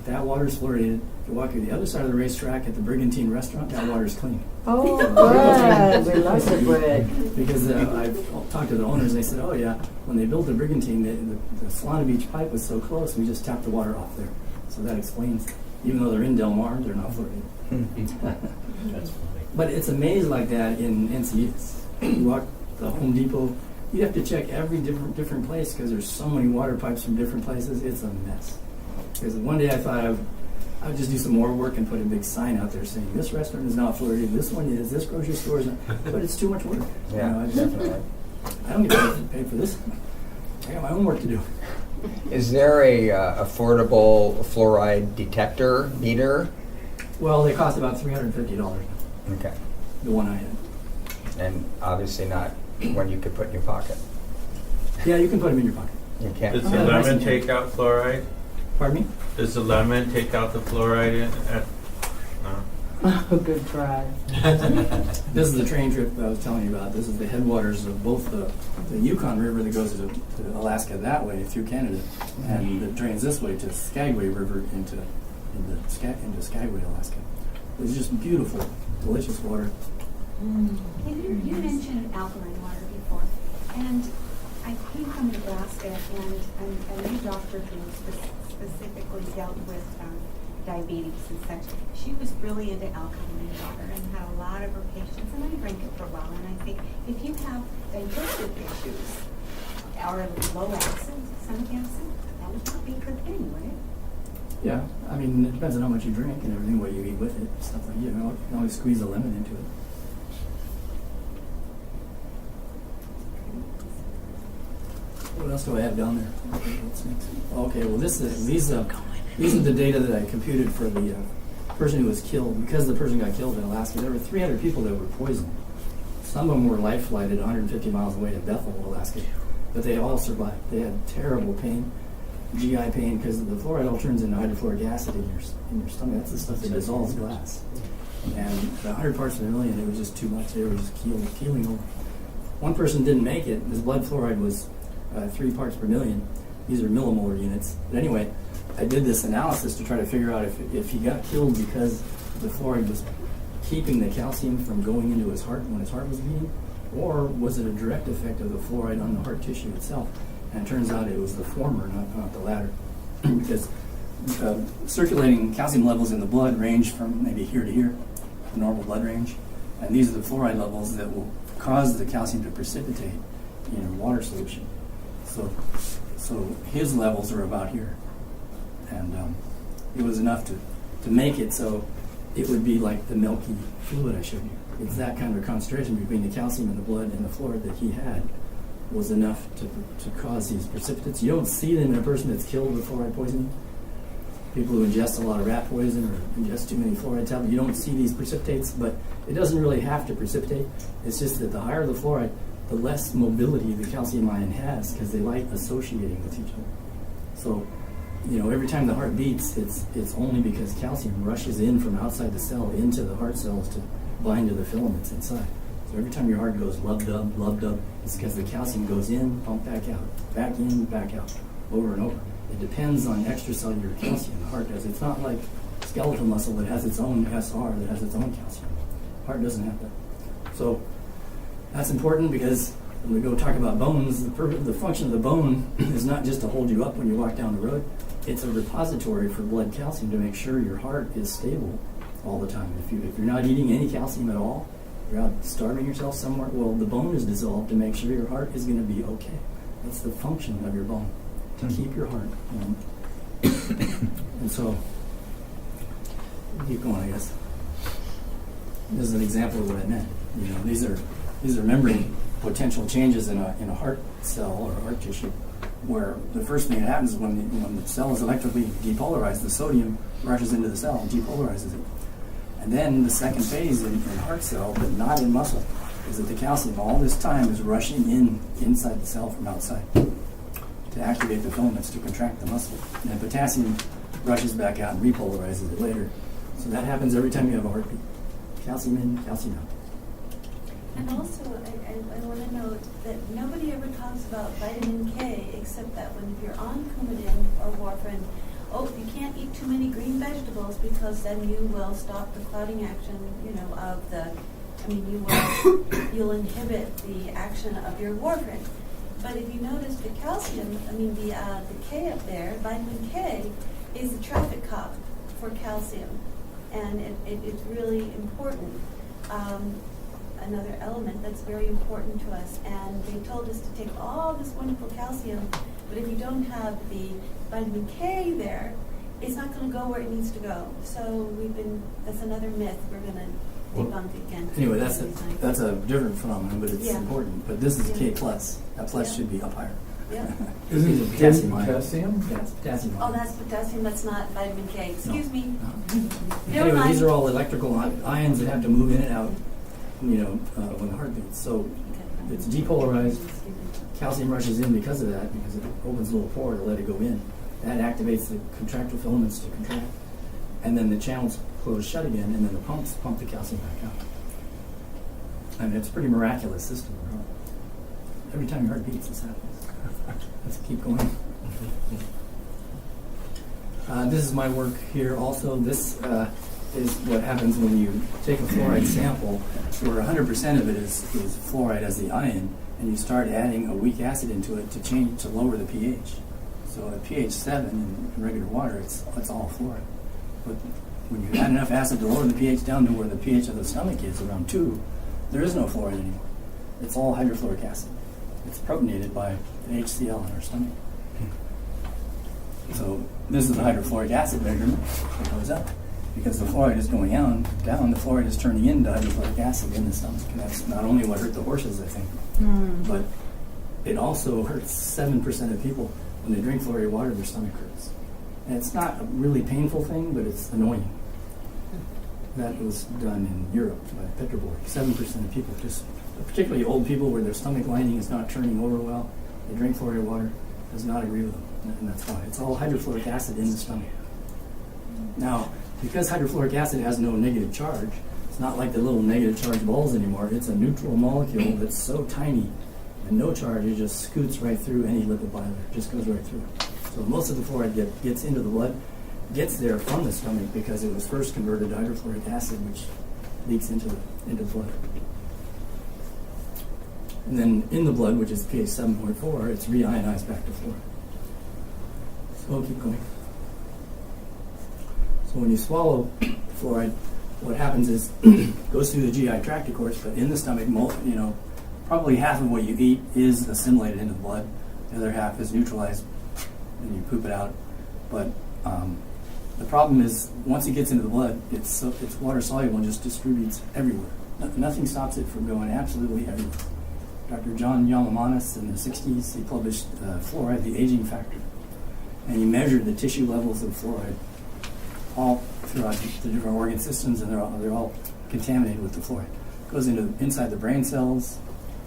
that water is fluoridated. If you walk to the other side of the racetrack at the Brigantine restaurant, that water is clean. Oh, good. We love the bread. Because I've talked to the owners, and they said, oh yeah, when they built the Brigantine, the Solana Beach pipe was so close, we just tapped the water off there. So that explains, even though they're in Del Mar, they're not fluoridated. That's funny. But it's a maze like that in Encinitas. You walk the Home Depot, you have to check every different place because there's so many water pipes from different places. It's a mess. Because one day I thought I would just do some more work and put a big sign out there saying this restaurant is not fluoridated, this one is, this grocery store is not. But it's too much work. Yeah, You know, definitely. I don't get paid for this. I got my own work to do. Is there a affordable fluoride detector meter? Well, they cost about $350. Okay. The one I had. And obviously not one you could put in your pocket. Yeah, you can put them in your pocket. You can't. Does the Yeah, nice lemon and take out fluoride? Pardon me? Does the lemon take out the fluoride no. Oh, good try. This is the train trip I was telling you about. This is the headwaters of both the Yukon River that goes to Alaska that way through Canada, and that drains this way to Skagway River into Skagway, Alaska. It's just beautiful, delicious water. You mentioned alkaline water before, and I came from Nebraska, and a new doctor who specifically dealt with diabetes and such. She was really into alkaline water and had a lot of her patients, and I drank it for a while. And I think if you have digestive issues or low acid, stomach acid, that would not be a good thing, would it? Yeah, I mean, it depends on how much you drink and everything, what you eat with it, stuff like that. You know, you can always squeeze a lemon into it. What else do I have down there? What's next? Okay, well, these are the data that I computed for the person who was killed. Because the person got killed in Alaska, there were 300 people that were poisoned. Some of them were life flighted 150 miles away to Bethel, Alaska, but they all survived. They had terrible pain, GI pain, because the fluoride all turns into hydrofluoric acid in your stomach. That's the stuff that dissolves glass. And the 100 parts per million, it was just too much. They were just keeling over. One person didn't make it. His blood fluoride was 3 parts per million. These are millimolar units. But anyway, I did this analysis to try to figure out if he got killed because the fluoride was keeping the calcium from going into his heart when his heart was beating, or was it a direct effect of the fluoride on the heart tissue itself? And it turns out it was the former, not the latter, because circulating calcium levels in the blood range from maybe here to here, the normal blood range, and these are the fluoride levels that will cause the calcium to precipitate in a water solution. So his levels are about here, and it was enough to make it so it would be like the milky fluid I showed you. It's that kind of concentration between the calcium in the blood and the fluoride that he had was enough to cause these precipitates. You don't see them in a person that's killed with fluoride poisoning. People who ingest a lot of rat poison or ingest too many fluoride tablets, you don't see these precipitates, but it doesn't really have to precipitate. It's just that the higher the fluoride, the less mobility the calcium ion has because they like associating with each other. So, every time the heart beats, it's only because calcium rushes in from outside the cell into the heart cells to bind to the filaments inside. So every time your heart goes lub-dub, it's because the calcium goes in, pump back out, back in, back out, over and over. It depends on extracellular calcium the heart does. It's not like skeletal muscle that has its own SR, that has its own calcium. Heart doesn't have that. So that's important because when we go talk about bones, the function of the bone is not just to hold you up when you walk down the road. It's a repository for blood calcium to make sure your heart is stable all the time. If you're not eating any calcium at all, you're out starving yourself somewhere, well, the bone is dissolved to make sure your heart is going to be okay. That's the function of your bone, to keep your heart. And so, keep going, I guess. This is an example of what I meant. These are membrane potential changes in a heart cell or heart tissue, where the first thing that happens is when the cell is electrically depolarized, the sodium rushes into the cell and depolarizes it. And then the second phase in heart cell, but not in muscle, is that the calcium all this time is rushing inside the cell from outside to activate the filaments to contract the muscle. And then potassium rushes back out and repolarizes it later. So that happens every time you have a heartbeat. Calcium in, calcium out. And also, I want to note that nobody ever talks about vitamin K except that when you're on Coumadin or warfarin, you can't eat too many green vegetables because then you will stop the clotting action, you'll inhibit the action of your warfarin. But if you notice the calcium, the K up there, vitamin K, is a traffic cop for calcium. And it's really important. Another element that's very important to us. And they told us to take all this wonderful calcium, but if you don't have the vitamin K there, it's not going to go where it needs to go. So that's another myth we're going to debunk again. Anyway, that's a different phenomenon, but it's important. But this is K+. That plus should be up higher. Yeah. Isn't it potassium ion? potassium? Yeah, it's potassium ion. Oh, that's potassium. That's not vitamin K. Excuse me. No. Never Anyway, mind. these are all electrical ions that have to move in and out, when the heart beats. So it's depolarized. Calcium rushes in because of that, because it opens a little pore to let it go in. That activates the contractile filaments to contract. And then the channels close shut again, and then the pumps pump the calcium back out. It's a pretty miraculous system. Every time your heart beats, this happens. Let's keep going. This is my work here also. This is what happens when you take a fluoride sample where 100% of it is fluoride as the ion, and you start adding a weak acid into it to lower the pH. So at pH 7 in regular water, it's all fluoride. But when you add enough acid to lower the pH down to where the pH of the stomach is, around 2, there is no fluoride anymore. It's all hydrofluoric acid. It's protonated by the HCl in our stomach. So this is the hydrofluoric acid measurement that goes up. Because the fluoride is going down, the fluoride is turning into hydrofluoric acid in the stomach. And that's not only what hurt the horses, I think, but it also hurts 7% of people when they drink fluoridated water, their stomach hurts. And it's not a really painful thing, but it's annoying. That was done in Europe by Petroborg. 7% of people, just particularly old people where their stomach lining is not turning over well, they drink fluoridated water, does not agree with them. And that's why. It's all hydrofluoric acid in the stomach. Now, because hydrofluoric acid has no negative charge, it's not like the little negative charge balls anymore. It's a neutral molecule that's so tiny and no charge, it just scoots right through any lipid bilayer. It just goes right through. So most of the fluoride gets into the blood, gets there from the stomach because it was first converted to hydrofluoric acid, which leaks into the blood. And then in the blood, which is pH 7.4, it's reionized back to fluoride. So we'll keep going. So when you swallow fluoride, what happens is it goes through the GI tract, of course, but in the stomach, probably half of what you eat is assimilated into the blood. The other half is neutralized, and you poop it out. But the problem is, once it gets into the blood, it's water soluble and just distributes everywhere. Nothing stops it from going absolutely everywhere. Dr. John Yalamanis in the 60s, he published Fluoride, the Aging Factor. And he measured the tissue levels of fluoride all throughout the different organ systems, and they're all contaminated with the fluoride. It goes inside the brain cells,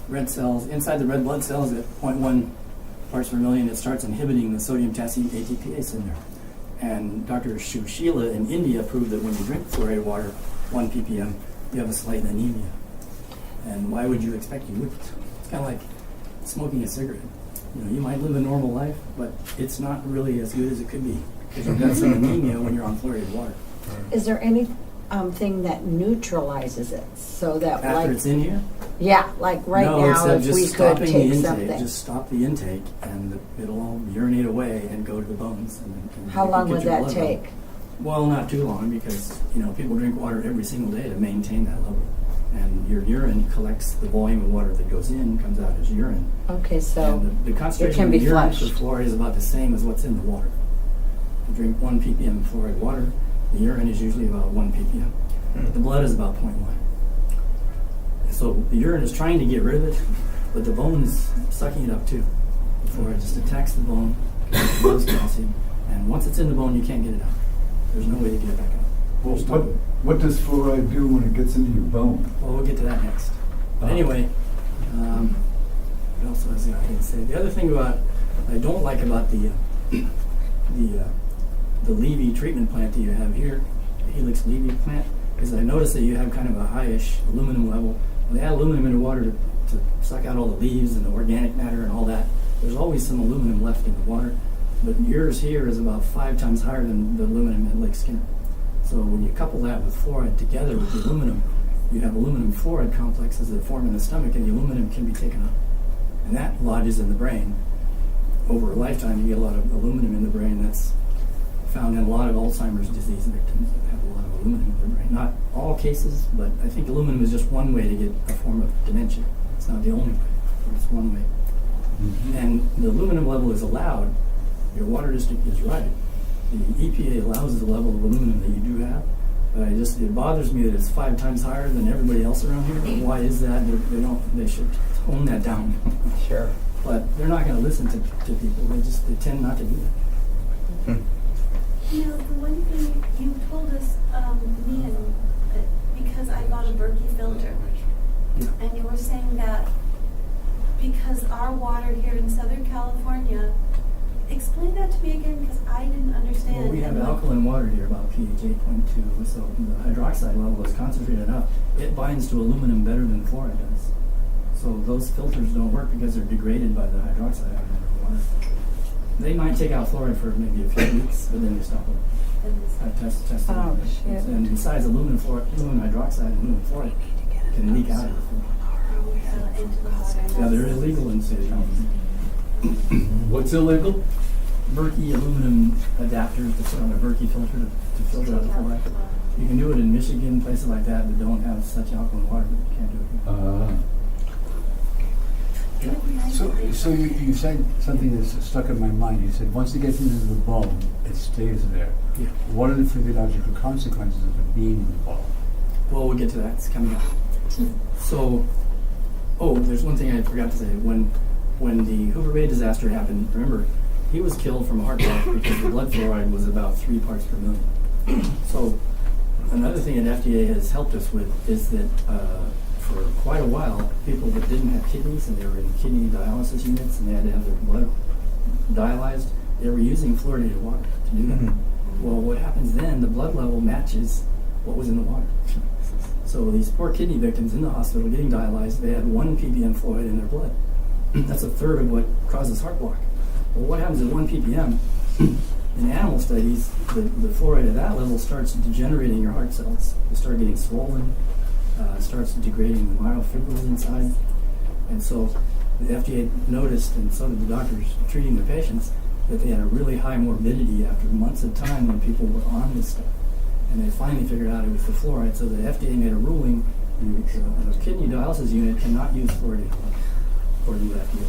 red cells, inside the red blood cells at 0.1 parts per million. It starts inhibiting the sodium-potassium ATPase in there. And Dr. Shushila in India proved that when you drink fluoridated water, 1 ppm, you have a slight anemia. And why would you expect you wouldn't? It's kind of like smoking a cigarette. You might live a normal life, but it's not really as good as it could be because you've got some anemia when you're on fluoridated water. Is there any thing that neutralizes it so that After it's in here? Yeah, like right no, now except if just we could stopping the take intake. something. Just stop the intake, and it'll all urinate away and go to the bones. And How long get would your that blood take? level. Well, not too long because people drink water every single day to maintain that level, and your urine collects the volume of water that goes in, comes out as urine. Okay, so and the it concentration can be of urine flushed. for fluoride is about the same as what's in the water. If you drink 1 ppm fluoride water, the urine is usually about 1 ppm. The blood is about 0.1. So the urine is trying to get rid of it, but the bone is sucking it up too. The fluoride just attacks the bone, loads calcium, and once it's in the bone, you can't get it out. There's no way to get it back out. Well, what does fluoride do when it gets into your bone? Well, we'll get to that next. But anyway, what else was I going to say? The other thing I don't like about the Levy treatment plant that you have here, the Helix Levy plant, is I noticed that you have kind of a highish aluminum level. When they add aluminum into water to suck out all the leaves and the organic matter and all that, there's always some aluminum left in the water. But yours here is about 5 times higher than the aluminum in Lake Skinner. So when you couple that with fluoride together with the aluminum, you have aluminum fluoride complexes that form in the stomach, and the aluminum can be taken up. And that lodges in the brain. Over a lifetime, you get a lot of aluminum in the brain. That's found in a lot of Alzheimer's disease victims that have a lot of aluminum in their brain. Not all cases, but I think aluminum is just one way to get a form of dementia. It's not the only way, but it's one way. Mm-hmm. And the aluminum level is allowed. Your water district is right. The EPA allows the level of aluminum that you do have, but it bothers me that it's 5 times higher than everybody else around here. But why is that? They should tone that down. Sure. But they're not going to listen to people. They tend not to do that. The one thing you told us, me and because I bought a Berkey filter, Yeah. and you were saying that because our water here in Southern California, explain that to me again because I didn't understand. Well, we have alkaline water here, about pH 8.2, so the hydroxide level is concentrated enough. It binds to aluminum better than fluoride does. So those filters don't work because they're degraded by the hydroxide element of water. They might take out fluoride for maybe a few weeks, but then they stop it. I tested Oh, it. shit. And besides, aluminum hydroxide and aluminum fluoride can leak out of the fluoride. Into the water. Yeah, they're illegal in City County. What's illegal? Berkey aluminum adapters to put on a Berkey filter to filter out the fluoride. You can do it in Michigan, places like that that don't have such alkaline water, but you can't do it here. So you said something that's stuck in my mind. You said once it gets into the bone, it stays there. Yeah. What are the physiological consequences of it being in the bone? Well, we'll get to that. It's coming up. So, there's one thing I forgot to say. When the Hoover Bay disaster happened, remember, he was killed from a heart block because the blood fluoride was about 3 parts per million. So, another thing that FDA has helped us with is that for quite a while, people that didn't have kidneys and they were in kidney dialysis units and they had to have their blood dialyzed, they were using fluoridated water to do that. Mm-hmm. Well, what happens then, the blood level matches what was in the water. So these poor kidney victims in the hospital getting dialyzed, they had 1 ppm fluoride in their blood. That's a third of what causes heart block. Well, what happens at 1 ppm? In animal studies, the fluoride at that level starts degenerating your heart cells. They start getting swollen, starts degrading the myofibrils inside. And so the FDA noticed, and so did the doctors treating the patients, that they had a really high morbidity after months of time when people were on this stuff. And they finally figured out it was the fluoride, so the FDA made a ruling, a kidney dialysis unit cannot use fluoride according to the FDA.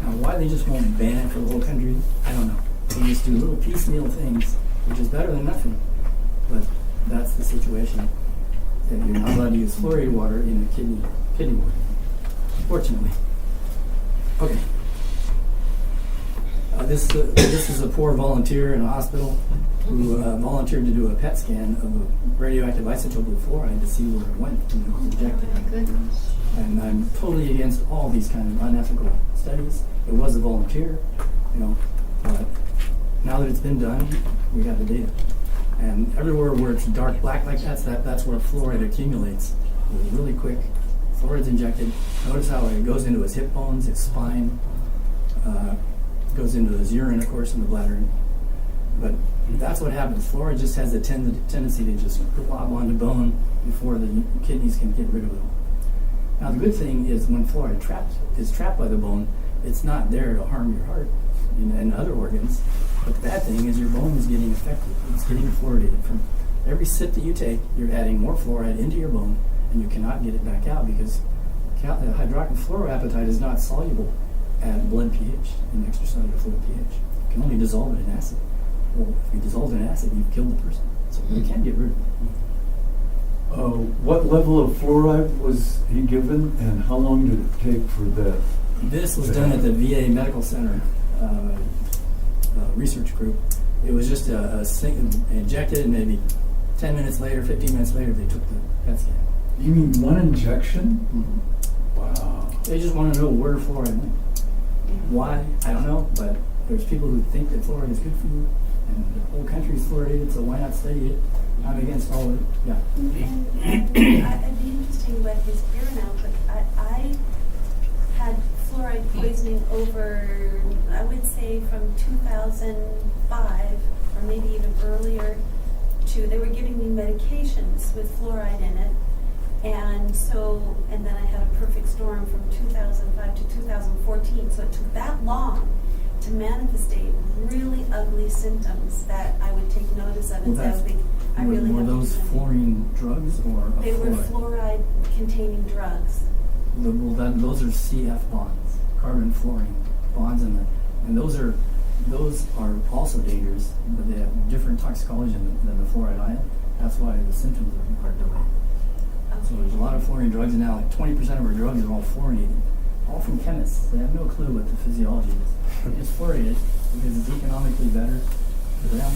Now, why they just won't ban it for the whole country, I don't know. They just do little piecemeal things, which is better than nothing. But that's the situation. That you're not allowed to use fluoridated water in a kidney ward, fortunately. Okay. This is a poor volunteer in a hospital who volunteered to do a PET scan of a radioactive isotope of fluoride to see where it went when it was injected. Oh my goodness. And I'm totally against all these kind of unethical studies. It was a volunteer, but now that it's been done, we have the data. And everywhere where it's dark black like that's where fluoride accumulates. It's really quick. Fluoride's injected. Notice how it goes into his hip bones, his spine, goes into his urine, of course, in the bladder. But that's what happens. Fluoride just has a tendency to just glob onto bone before the kidneys can get rid of it. Now, the good thing is when fluoride is trapped by the bone, it's not there to harm your heart and other organs. But the bad thing is your bone is getting affected. It's getting fluoridated. From every sip that you take, you're adding more fluoride into your bone, and you cannot get it back out because hydroxyfluoroapatite is not soluble at blood pH, in extracellular fluid pH. You can only dissolve it in acid. Well, if you dissolve it in acid, you've killed the person. So you can't get rid of it. What level of fluoride was he given, and how long did it take for that? This was done at the VA Medical Center research group. It was just injected, and maybe 10 minutes later, 15 minutes later, they took the PET scan. You mean one injection? Mm-hmm. Wow. They just want to know where fluoride went. Why? I don't know, but there's people who think that fluoride is good for you, and the whole country is fluoridated, so why not study it? I'm against all of it. Yeah. And it'd be interesting what his urine output. I had fluoride poisoning over, I would say, from 2005 or maybe even earlier. They were giving me medications with fluoride in it, and then I had a perfect storm from 2005 to 2014. So it took that long to manifestate really ugly symptoms that I would take notice of and say, I think I really were have to those do something. fluorine drugs or a They were fluoride? fluoride-containing drugs. Those are CF bonds, carbon fluorine bonds, and those are also dangerous, but they have different toxicology than the fluoride ion. That's why the symptoms are delayed. So there's a lot of fluorine drugs now. Like 20% of our drugs are all fluorinated, all from chemists. They have no clue what the physiology is. It's fluorinated because it's economically better for them,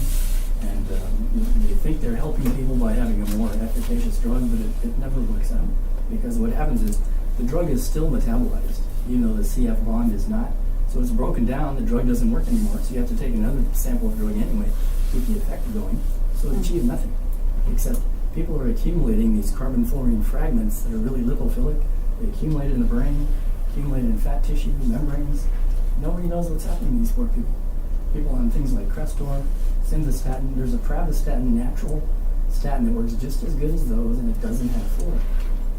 and they think they're helping people by having a more efficacious drug, but it never works out because what happens is the drug is still metabolized, even though the CF bond is not. So it's broken down, the drug doesn't work anymore, so you have to take another sample of drug anyway to keep the effect going. So it achieves nothing, except people are accumulating these carbon fluorine fragments that are really lipophilic. They accumulate in the brain, accumulate in fat tissue, membranes. Nobody knows what's happening to these poor people. People on things like Crestor, Simvastatin. There's a Pravastatin natural statin that works just as good as those, and it doesn't have fluoride.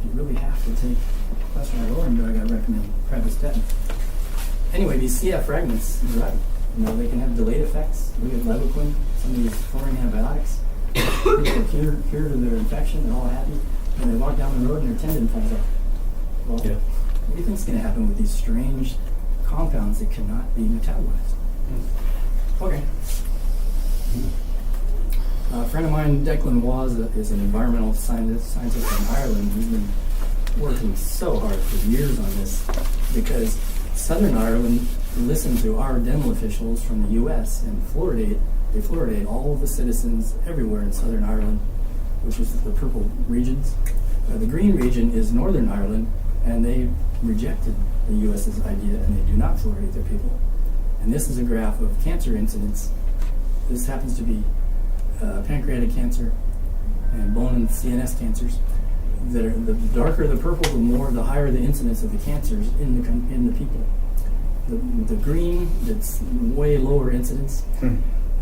If you really have to take a cholesterol lowering drug, I recommend Pravastatin. Anyway, these CF fragments, you're right. They can have delayed effects. Look at Levaquin, some of these fluorine antibiotics. People are cured of their infection, they're all happy, and they walk down the road and their tendon falls off. Well, Yeah. what do you think is going to happen with these strange compounds that cannot be metabolized? Okay. A friend of mine, Declan Waugh, is an environmental scientist in Ireland. He's been working so hard for years on this because Southern Ireland listened to our dental officials from the U.S. and they fluoridate all of the citizens everywhere in Southern Ireland, which is the purple regions. The green region is Northern Ireland, and they rejected the U.S.'s idea, and they do not fluoridate their people. And this is a graph of cancer incidence. This happens to be pancreatic cancer and bone and CNS cancers. The darker the purple, the higher the incidence of the cancers in the people. The green, that's way lower incidence.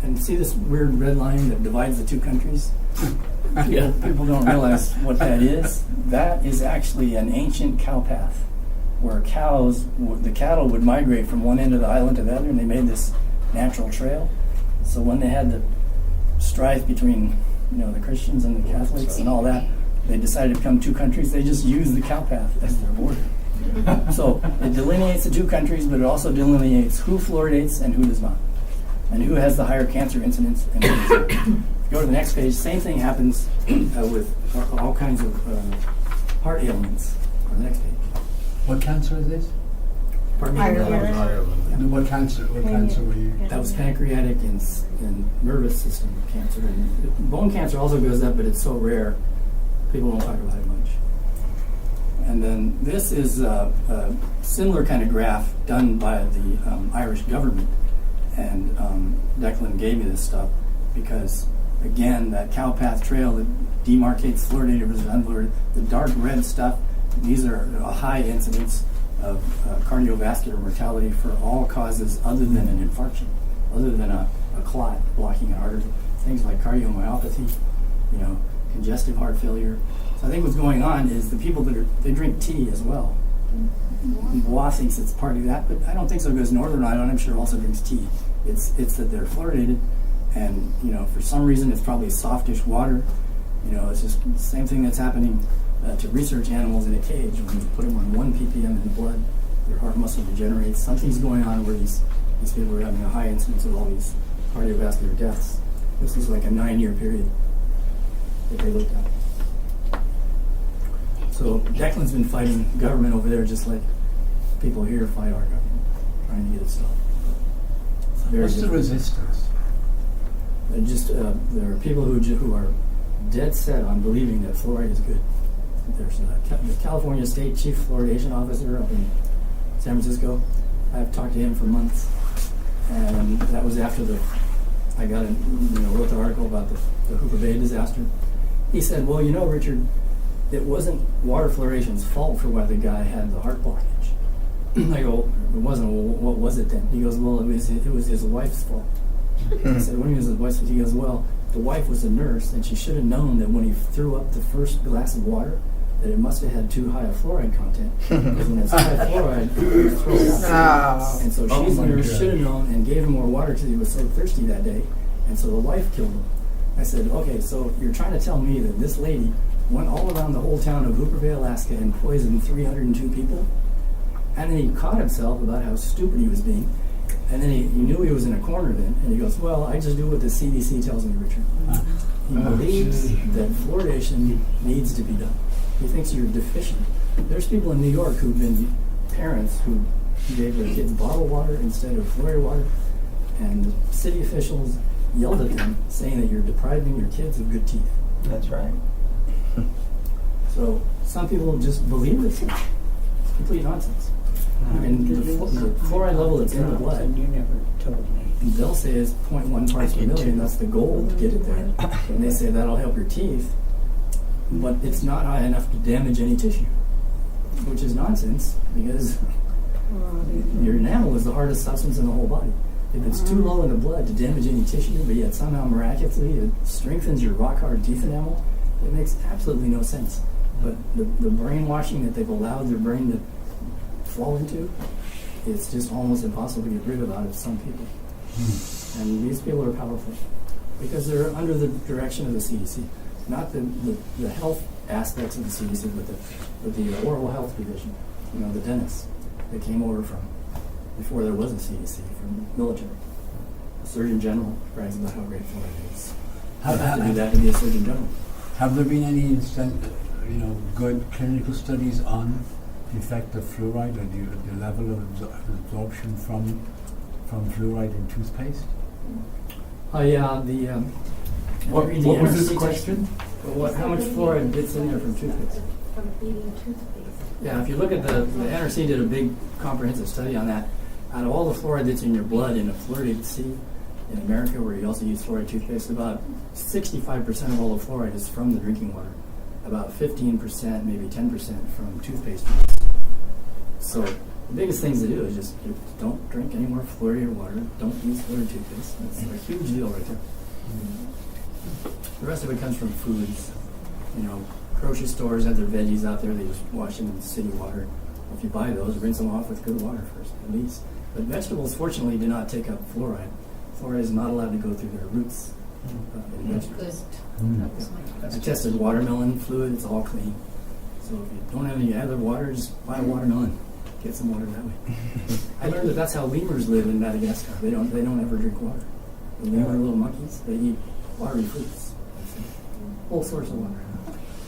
And see this weird red line that divides the two countries? People don't realize what that is. That is actually an ancient cow path where the cattle would migrate from one end of the island to the other, and they made this natural trail. So when they had the strife between, the Christians and the Catholics and all that, they decided to become two countries. They just used the cow path as their border. So it delineates the two countries, but it also delineates who fluoridates and who does not, and who has the higher cancer incidence and who does not. Go to the next page. Same thing happens with all kinds of heart ailments. On the next page. What cancer is this? Pardon me? And what cancer were you? That was pancreatic and nervous system cancer. And bone cancer also goes up, but it's so rare, people don't talk about it much. And then this is a similar kind of graph done by the Irish government. And Declan gave me this stuff because, again, that cow path trail that demarcates fluoridated versus unfluoridated, the dark red stuff, these are a high incidence of cardiovascular mortality for all causes other than an infarction, other than a clot blocking an artery. Things like cardiomyopathy, congestive heart failure. So I think what's going on is the people they drink tea as well. Bois thinks it's part of that, but I don't think so because Northern Ireland, I'm sure, also drinks tea. It's that they're fluoridated, and for some reason it's probably softish water. It's just the same thing that's happening to research animals in a cage. When you put them on 1 ppm in the blood, their heart muscle degenerates. Something's going on where these people are having a high incidence of all these cardiovascular deaths. This is like a 9-year period that they looked at. So Declan's been fighting government over there just like people here fight our government, trying to get it stopped. What's the resistance? There are people who are dead set on believing that fluoride is good. There's the California State Chief Fluoridation Officer up in San Francisco. I've talked to him for months, and that was after I wrote the article about the Hooper Bay disaster. He said, well, Richard, it wasn't water fluoridation's fault for why the guy had the heart blockage. I go, it wasn't. Well, what was it then? He goes, well, it was his wife's fault. I said, when he was his wife's fault? He goes, well, the wife was a nurse, and she should have known that when he threw up the first glass of water, that it must have had too high a fluoride content. Because when it's high fluoride, it throws up. And so she's the nurse, should have known, and gave him more water because he was so thirsty that day. And so the wife killed him. I said, okay, so you're trying to tell me that this lady went all around the whole town of Hooper Bay, Alaska, and poisoned 302 people? And then he caught himself about how stupid he was being. And then he knew he was in a corner then, and he goes, well, I just do what the CDC tells me, Richard. He believes that fluoridation needs to be done. He thinks you're deficient. There's people in New York who've been parents who gave their kids bottled water instead of fluoridated water, and city officials yelled at them saying that you're depriving your kids of good teeth. That's right. So some people just believe this. It's complete nonsense. And the fluoride level that's in the blood, You never told me. they'll say is 0.1 parts per million. That's the goal to get it there. And they say that'll help your teeth, but it's not high enough to damage any tissue, which is nonsense because your enamel is the hardest substance in the whole body. If it's too low in the blood to damage any tissue, but yet somehow miraculously it strengthens your rock hard teeth enamel, it makes absolutely no sense. But the brainwashing that they've allowed their brain to fall into, it's just almost impossible to get rid of out of some people. And these people are powerful because they're under the direction of the CDC, not the health aspects of the CDC, but the oral health division. The dentists that came over from before there was a CDC, from military. The Surgeon General brags about how great fluoride is. You have to do that to be a Surgeon General. Have there been any good clinical studies on the effect of fluoride or the level of absorption from fluoride in toothpaste? Yeah, What read the was NRC this text. question? How much fluoride gets in there from toothpaste? From eating toothpaste. Yeah, if you look at the NRC did a big comprehensive study on that. Out of all the fluoride that's in your blood in a fluoridated sea in America, where you also use fluoride toothpaste, about 65% of all the fluoride is from the drinking water. About 15%, maybe 10% from toothpaste use. So the biggest things to do is just don't drink any more fluoridated water. Don't use fluoridated toothpaste. That's a huge deal right there. The rest of it comes from foods. Grocery stores have their veggies out there. They just wash them in city water. If you buy those, rinse them off with good water first, at least. But vegetables, fortunately, do not take up fluoride. Fluoride is not allowed to go through their roots in vegetables. I tested watermelon fluid, it's all clean. So if you don't have any other water, just buy a watermelon. Get some water that way. I learned that that's how lemurs live in Madagascar. They don't ever drink water. The lemur little monkeys, they eat watery fruits. Whole source of water.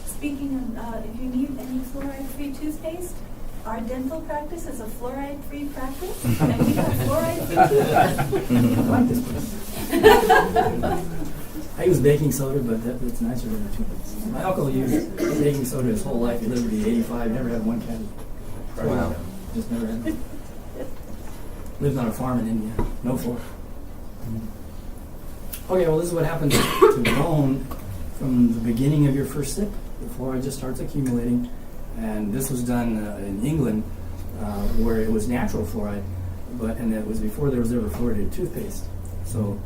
Speaking of, if you need any fluoride-free toothpaste, our dental practice is a fluoride-free practice, and we have fluoride-free toothpaste. I like this place. I use baking soda, but it's nicer than a toothpaste. My uncle used baking soda his whole life. He lived to be 85, never had one cavity. Wow. Just never had one. Lived on a farm in India. No floor. Okay, well, this is what happens to the bone from the beginning of your first sip. The fluoride just starts accumulating. And this was done in England, where it was natural fluoride, and it was before there was ever fluoridated toothpaste. So,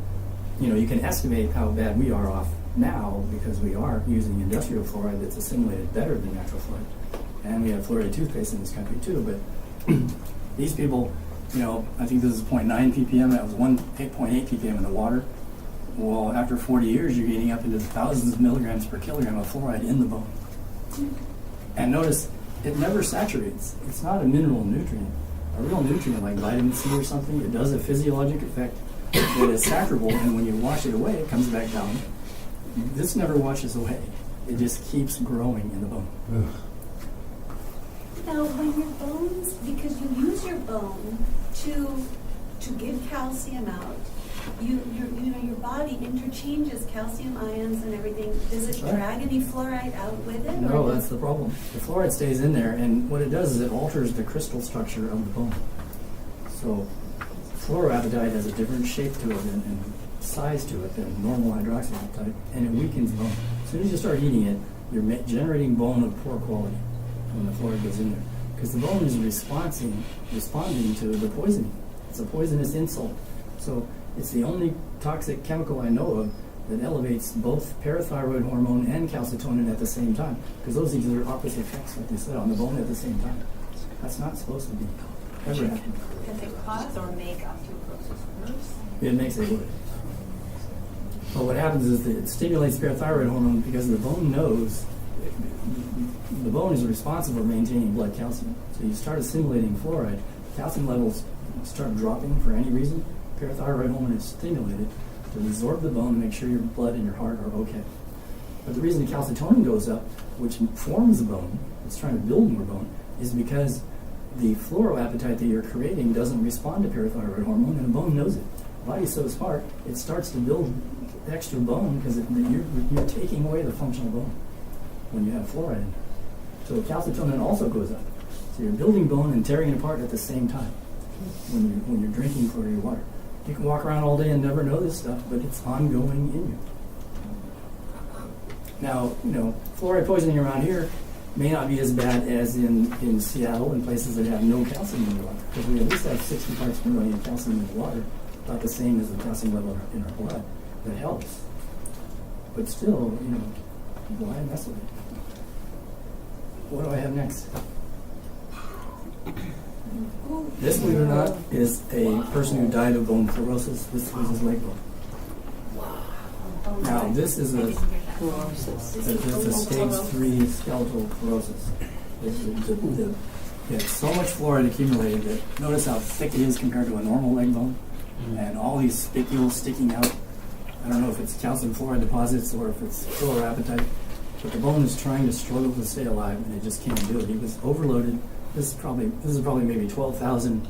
you can estimate how bad we are off now because we are using industrial fluoride that's assimilated better than natural fluoride. And we have fluoridated toothpaste in this country too, but these people, I think this is 0.9 ppm, that was 8.8 ppm in the water. Well, after 40 years, you're getting up into the thousands of milligrams per kilogram of fluoride in the bone. And notice, it never saturates. It's not a mineral nutrient. A real nutrient like vitamin C or something, it does a physiologic effect that is saturable, and when you wash it away, it comes back down. This never washes away. It just keeps growing in the bone. Now, when your bones, because you use your bone to give calcium out, your body interchanges calcium ions and everything. Does it Right. drag any fluoride out with it? No, or that's the problem. The fluoride stays in there, and what it does is it alters the crystal structure of the bone. So, fluoroapatite has a different shape to it and size to it than normal hydroxyapatite, and it weakens bone. As soon as you start eating it, you're generating bone of poor quality when the fluoride goes in there, because the bone is responding to the poisoning. It's a poisonous insult. So it's the only toxic chemical I know of that elevates both parathyroid hormone and calcitonin at the same time, because those are opposite effects, like you said, on the bone at the same time. That's not supposed to be ever happen. Does it cause or make osteoporosis worse? It makes it worse. But what happens is that it stimulates parathyroid hormone because the bone knows the bone is responsible for maintaining blood calcium. So you start assimilating fluoride, calcium levels start dropping for any reason. Parathyroid hormone is stimulated to resorb the bone and make sure your blood and your heart are okay. But the reason calcitonin goes up, which forms the bone, it's trying to build more bone, is because the fluoroapatite that you're creating doesn't respond to parathyroid hormone, and the bone knows it. The body's so smart, it starts to build extra bone because you're taking away the functional bone when you have fluoride in it. So calcitonin also goes up. So you're building bone and tearing it apart at the same time when you're drinking fluoridated water. You can walk around all day and never know this stuff, but it's ongoing in you. Now, fluoride poisoning around here may not be as bad as in Seattle and places that have no calcium in the water, because we at least have 60 parts per million calcium in the water, about the same as the calcium level in our blood. That helps. But still, why mess with it? What do I have next? This, believe it or not, is a person who died of bone fluorosis. This was his leg bone. Now, this is a stage 3 skeletal fluorosis. It's so much fluoride accumulated that notice how thick it is compared to a normal leg bone, and all these spicules sticking out. I don't know if it's calcium fluoride deposits or if it's fluoroapatite, but the bone is trying to struggle to stay alive, and it just can't do it. He was overloaded. This is probably maybe 12,000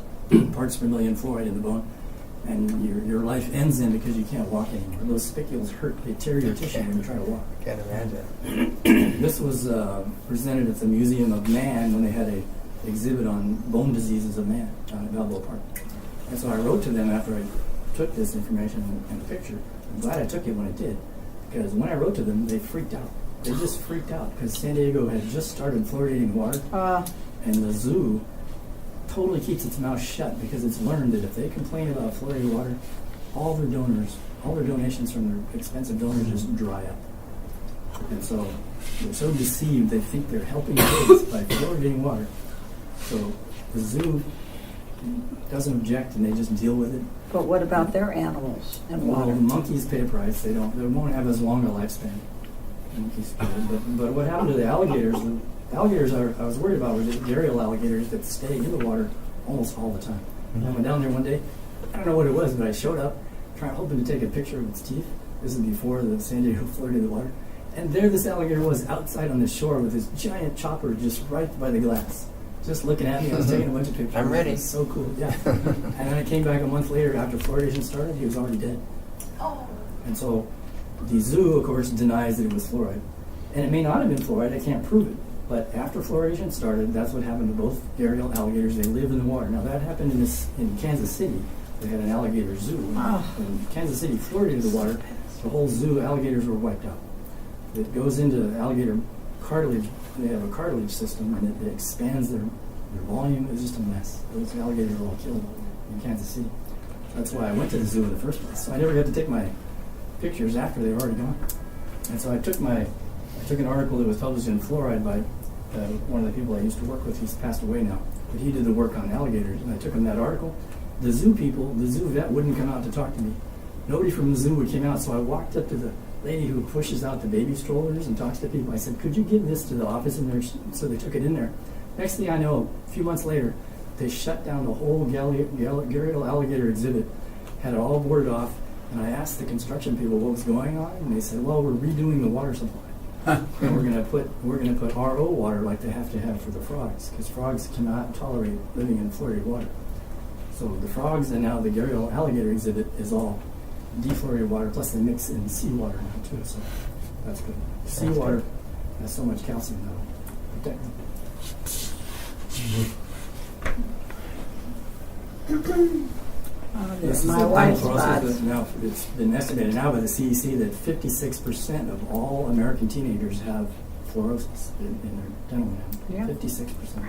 parts per million fluoride in the bone, and your life ends then because you can't walk anymore. Those spicules hurt; they tear your tissue when you try to walk. Can't imagine. This was presented at the Museum of Man when they had a exhibit on bone diseases of man down at Balboa Park. And so I wrote to them after I took this information and the picture. I'm glad I took it when I did, because when I wrote to them, they freaked out. They just freaked out because San Diego had just started fluoridating water. And the zoo totally keeps its mouth shut because it's learned that if they complain about fluoridated water, all their donations from their expensive donors just dry up. And so they're so deceived, they think they're helping kids by fluoridating water. So the zoo doesn't object, and they just deal with it. But what about their animals and Well, water? the monkeys pay a price. They won't have as long a lifespan. Monkeys, but what happened to the alligators? The alligators I was worried about were the gharial alligators that stay in the water almost all the time. I went down there one day. I don't know what it was, but I showed up, hoping to take a picture of its teeth. This is before the San Diego fluoridated water. And there this alligator was outside on the shore with this giant chopper just right by the glass. Just looking at me. I was taking a bunch of pictures. I'm ready. It was so cool, yeah. And then I came back a month later after fluoridation started. He was already dead. Oh. And so the zoo, of course, denies that it was fluoride. And it may not have been fluoride. I can't prove it. But after fluoridation started, that's what happened to both gharial alligators. They live in the water. Now, that happened in Kansas City. They had an alligator zoo. When Kansas City fluoridated the water, the whole zoo, alligators were wiped out. It goes into alligator cartilage. They have a cartilage system, and it expands their volume. It's just a mess. Those alligators were all killed in Kansas City. That's why I went to the zoo in the first place. So I never got to take my pictures after they were already gone. And so I took an article that was published in Fluoride by one of the people I used to work with. He's passed away now, but he did the work on alligators, and I took him that article. The zoo people, the zoo vet wouldn't come out to talk to me. Nobody from the zoo would come out, so I walked up to the lady who pushes out the baby strollers and talks to people. I said, could you give this to the office in there? So they took it in there. Next thing I know, a few months later, they shut down the whole gharial alligator exhibit, had it all boarded off, and I asked the construction people what was going on, and they said, well, we're redoing the water supply. And we're gonna put RO water like they have to have for the frogs, because frogs cannot tolerate living in fluoridated water. So the frogs and now the gharial alligator exhibit is all defluoridated water, plus they mix in seawater now too, so that's good. Seawater has so much calcium that will protect them. This is My a wife's dental process spots. that now it's been estimated now by the CDC that 56% of all American teenagers have fluorosis in their dental Yeah. enamel. 56%.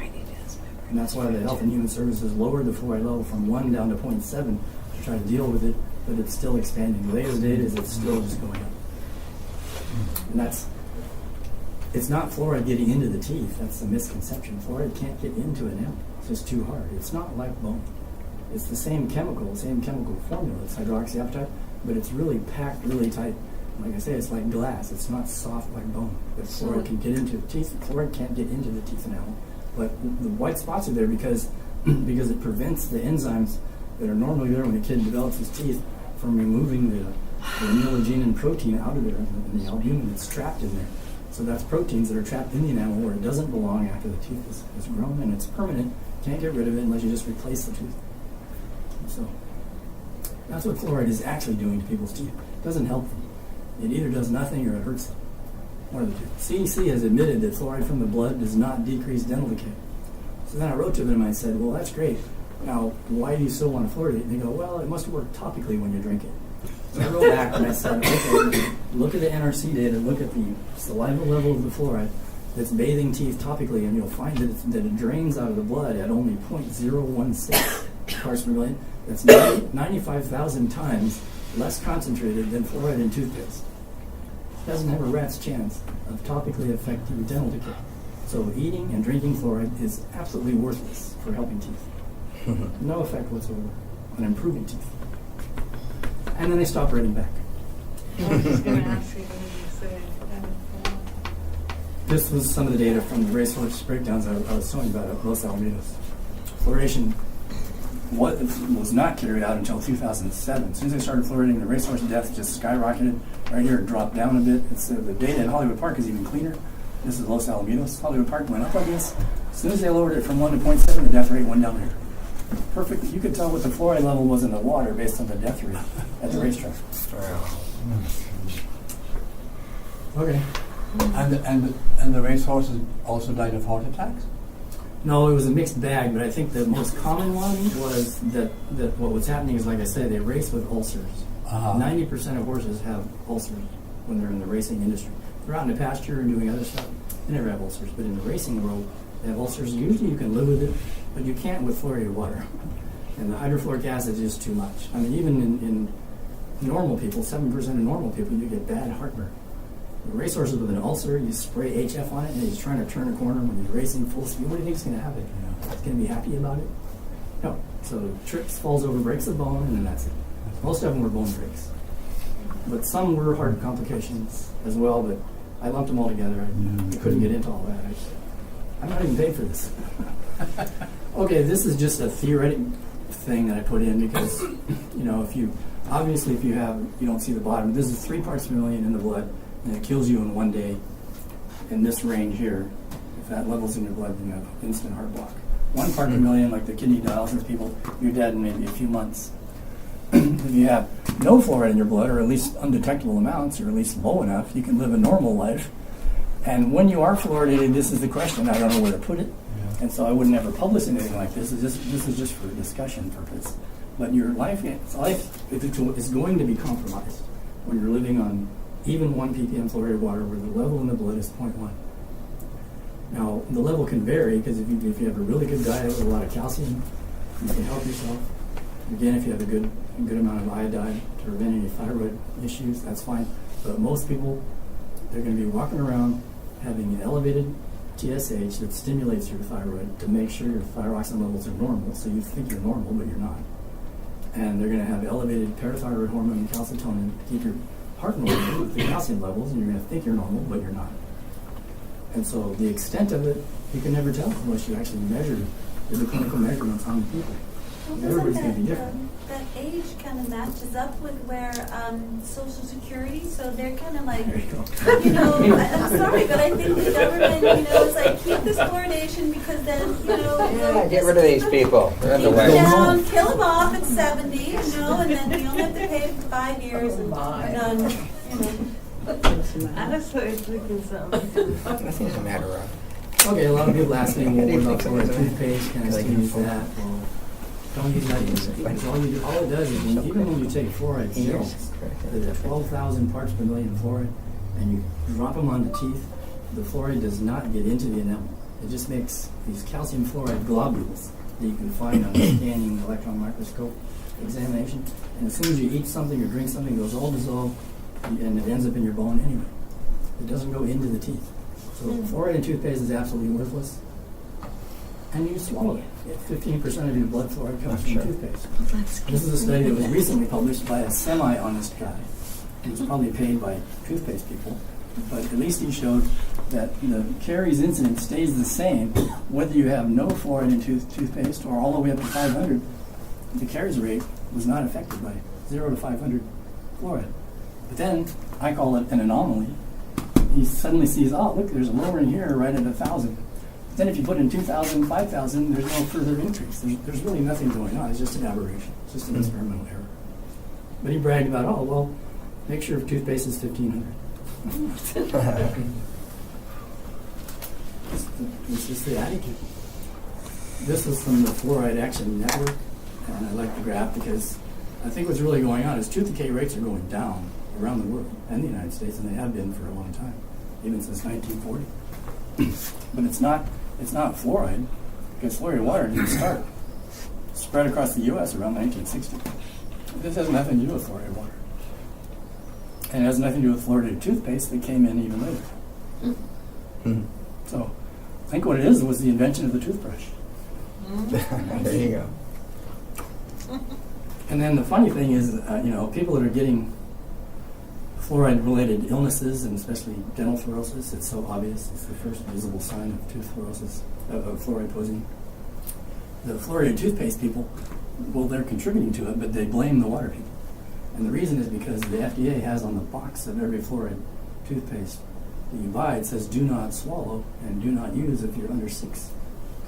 And that's why the Health and Human Services lowered the fluoride level from 1 down to 0.7 to try to deal with it, but it's still expanding. The latest data is it's still just going up. And it's not fluoride getting into the teeth. That's a misconception. Fluoride can't get into an enamel. It's just too hard. It's not like bone. It's the same chemical formula. It's hydroxyapatite, but it's really packed really tight. Like I say, it's like glass. It's not soft like bone. But fluoride can get into the teeth. Fluoride can't get into the teeth enamel. But the white spots are there because it prevents the enzymes that are normally there when a kid develops his teeth from removing the neogenin protein out of there, and the albumin that's trapped in there. So that's proteins that are trapped in the enamel where it doesn't belong after the tooth is grown, and it's permanent. Can't get rid of it unless you just replace the tooth. So that's what fluoride is actually doing to people's teeth. It doesn't help them. It either does nothing or it hurts them. One of the two. CDC has admitted that fluoride from the blood does not decrease dental decay. So then I wrote to them and I said, well, that's great. Now, why do you still want to fluoridate? And they go, well, it must work topically when you drink it. So I wrote back and I said, okay, look at the NRC data, look at the saliva level of the fluoride that's bathing teeth topically, and you'll find that it drains out of the blood at only 0.016 parts per million. That's 95,000 times less concentrated than fluoride in toothpaste. It doesn't have a rat's chance of topically affecting dental decay. So eating and drinking fluoride is absolutely worthless for helping teeth. No effect whatsoever on improving teeth. And then they stopped writing back. I was just going to ask you when you said This was some of the data from the racehorse breakdowns I was telling you about at Los Alamitos. Fluoridation was not carried out until 2007. As soon as they started fluoridating, the racehorse death just skyrocketed. Right here, it dropped down a bit. The data in Hollywood Park is even cleaner. This is Los Alamitos. Hollywood Park went up like this. As soon as they lowered it from 1 to 0.7, the death rate went down here. Perfect. You could tell what the fluoride level was in the water based on the death rate at the racetrack. Okay. And the racehorses also died of heart attacks? No, it was a mixed bag, but I think the most common one was that what was happening is, like I said, they race with ulcers. 90% of horses have ulcers when they're in the racing industry. They're out in the pasture and doing other stuff. They never have ulcers, but in the racing world, they have ulcers. Usually you can live with it, but you can't with fluoridated water. And the hydrofluoric acid is just too much. I mean, even in normal people, 7% of normal people, you get bad heartburn. The racehorses with an ulcer, you spray HF on it, and he's trying to turn a corner when he's racing full speed. What do you think is going to happen? going to be happy about it? No. So trips, falls over, breaks a bone, and then that's it. Most of them were bone breaks. But some were heart complications as well, but I lumped them all together. I couldn't get into all that. I'm not even paid for this. Okay, this is just a theoretic thing that I put in because, if you don't see the bottom. This is 3 parts per million in the blood, and it kills you in 1 day. In this range here, if that level's in your blood, then you have instant heart block. 1 part per million, like the kidney dialysis people, you're dead in maybe a few months. If you have no fluoride in your blood, or at least undetectable amounts, or at least low enough, you can live a normal life. And when you are fluoridated, this is the question. I don't know where to put it, and so I would never publish anything like this. This is just for discussion purpose. But your life is going to be compromised when you're living on even 1 ppm fluoridated water where the level in the blood is 0.1. Now, the level can vary because if you have a really good diet with a lot of calcium, you can help yourself. Again, if you have a good amount of iodine to prevent any thyroid issues, that's fine. But most people, they're going to be walking around having an elevated TSH that stimulates your thyroid to make sure your thyroxine levels are normal. So you think you're normal, but you're not. And they're going to have elevated parathyroid hormone and calcitonin to keep your heart normal with the calcium levels, and you're going to think you're normal, but you're not. And so the extent of it, you can never tell unless you actually measure the clinical measurements on people. Everybody's going to be different. That age kind of matches up with where Social Security, so they're kind of like, There you go. I'm sorry, but I think the government, it's like, keep this fluoridation because then, Yeah, get rid of these people. They're in keep the them way. down, kill them off at 70, and then you only have to pay for 5 years and we're done, Honestly, it's thinking something. Nothing's a matter of. Okay, a lot of people ask me, well, I didn't what think about so. fluoride toothpaste? Can I still use that? Well, don't use that either. Because all it does is, even when you take fluoride gels, that are 12,000 parts per million fluoride, and you drop them on the teeth, the fluoride does not get into the enamel. It just makes these calcium fluoride globules that you can find on a scanning electron microscope examination. And as soon as you eat something or drink something, those all dissolve, and it ends up in your bone anyway. It doesn't go into the teeth. So fluoride in toothpaste is absolutely worthless. And you swallow it. 15% of your blood fluoride comes from toothpaste. This is a study that was recently published by a semi-honest guy. He was probably paid by toothpaste people, but at least he showed that the caries incidence stays the same whether you have no fluoride in toothpaste or all the way up to 500. The caries rate was not affected by 0 to 500 fluoride. But then I call it an anomaly. He suddenly sees, oh, look, there's a lowering here right at 1,000. Then if you put in 2,000, 5,000, there's no further increase. There's really nothing going on. It's just an aberration. It's just an experimental error. But he bragged about, oh, well, make sure toothpaste is 1,500. It's just the attitude. This is from the Fluoride Action Network, and I like the graph because I think what's really going on is tooth decay rates are going down around the world and the United States, and they have been for a long time, even since 1940. But it's not fluoride, because fluoride water didn't start. It spread across the U.S. around 1960. This has nothing to do with fluoride water. And it has nothing to do with fluoridated toothpaste that came in even later. So I think what it is was the invention of the toothbrush. There you go. And then the funny thing is, people that are getting fluoride-related illnesses, and especially dental fluorosis, it's so obvious. It's the first visible sign of tooth fluorosis, of fluoride poisoning. The fluoridated toothpaste people, well, they're contributing to it, but they blame the water people. And the reason is because the FDA has on the box of every fluoride toothpaste that you buy, it says do not swallow and do not use if you're under six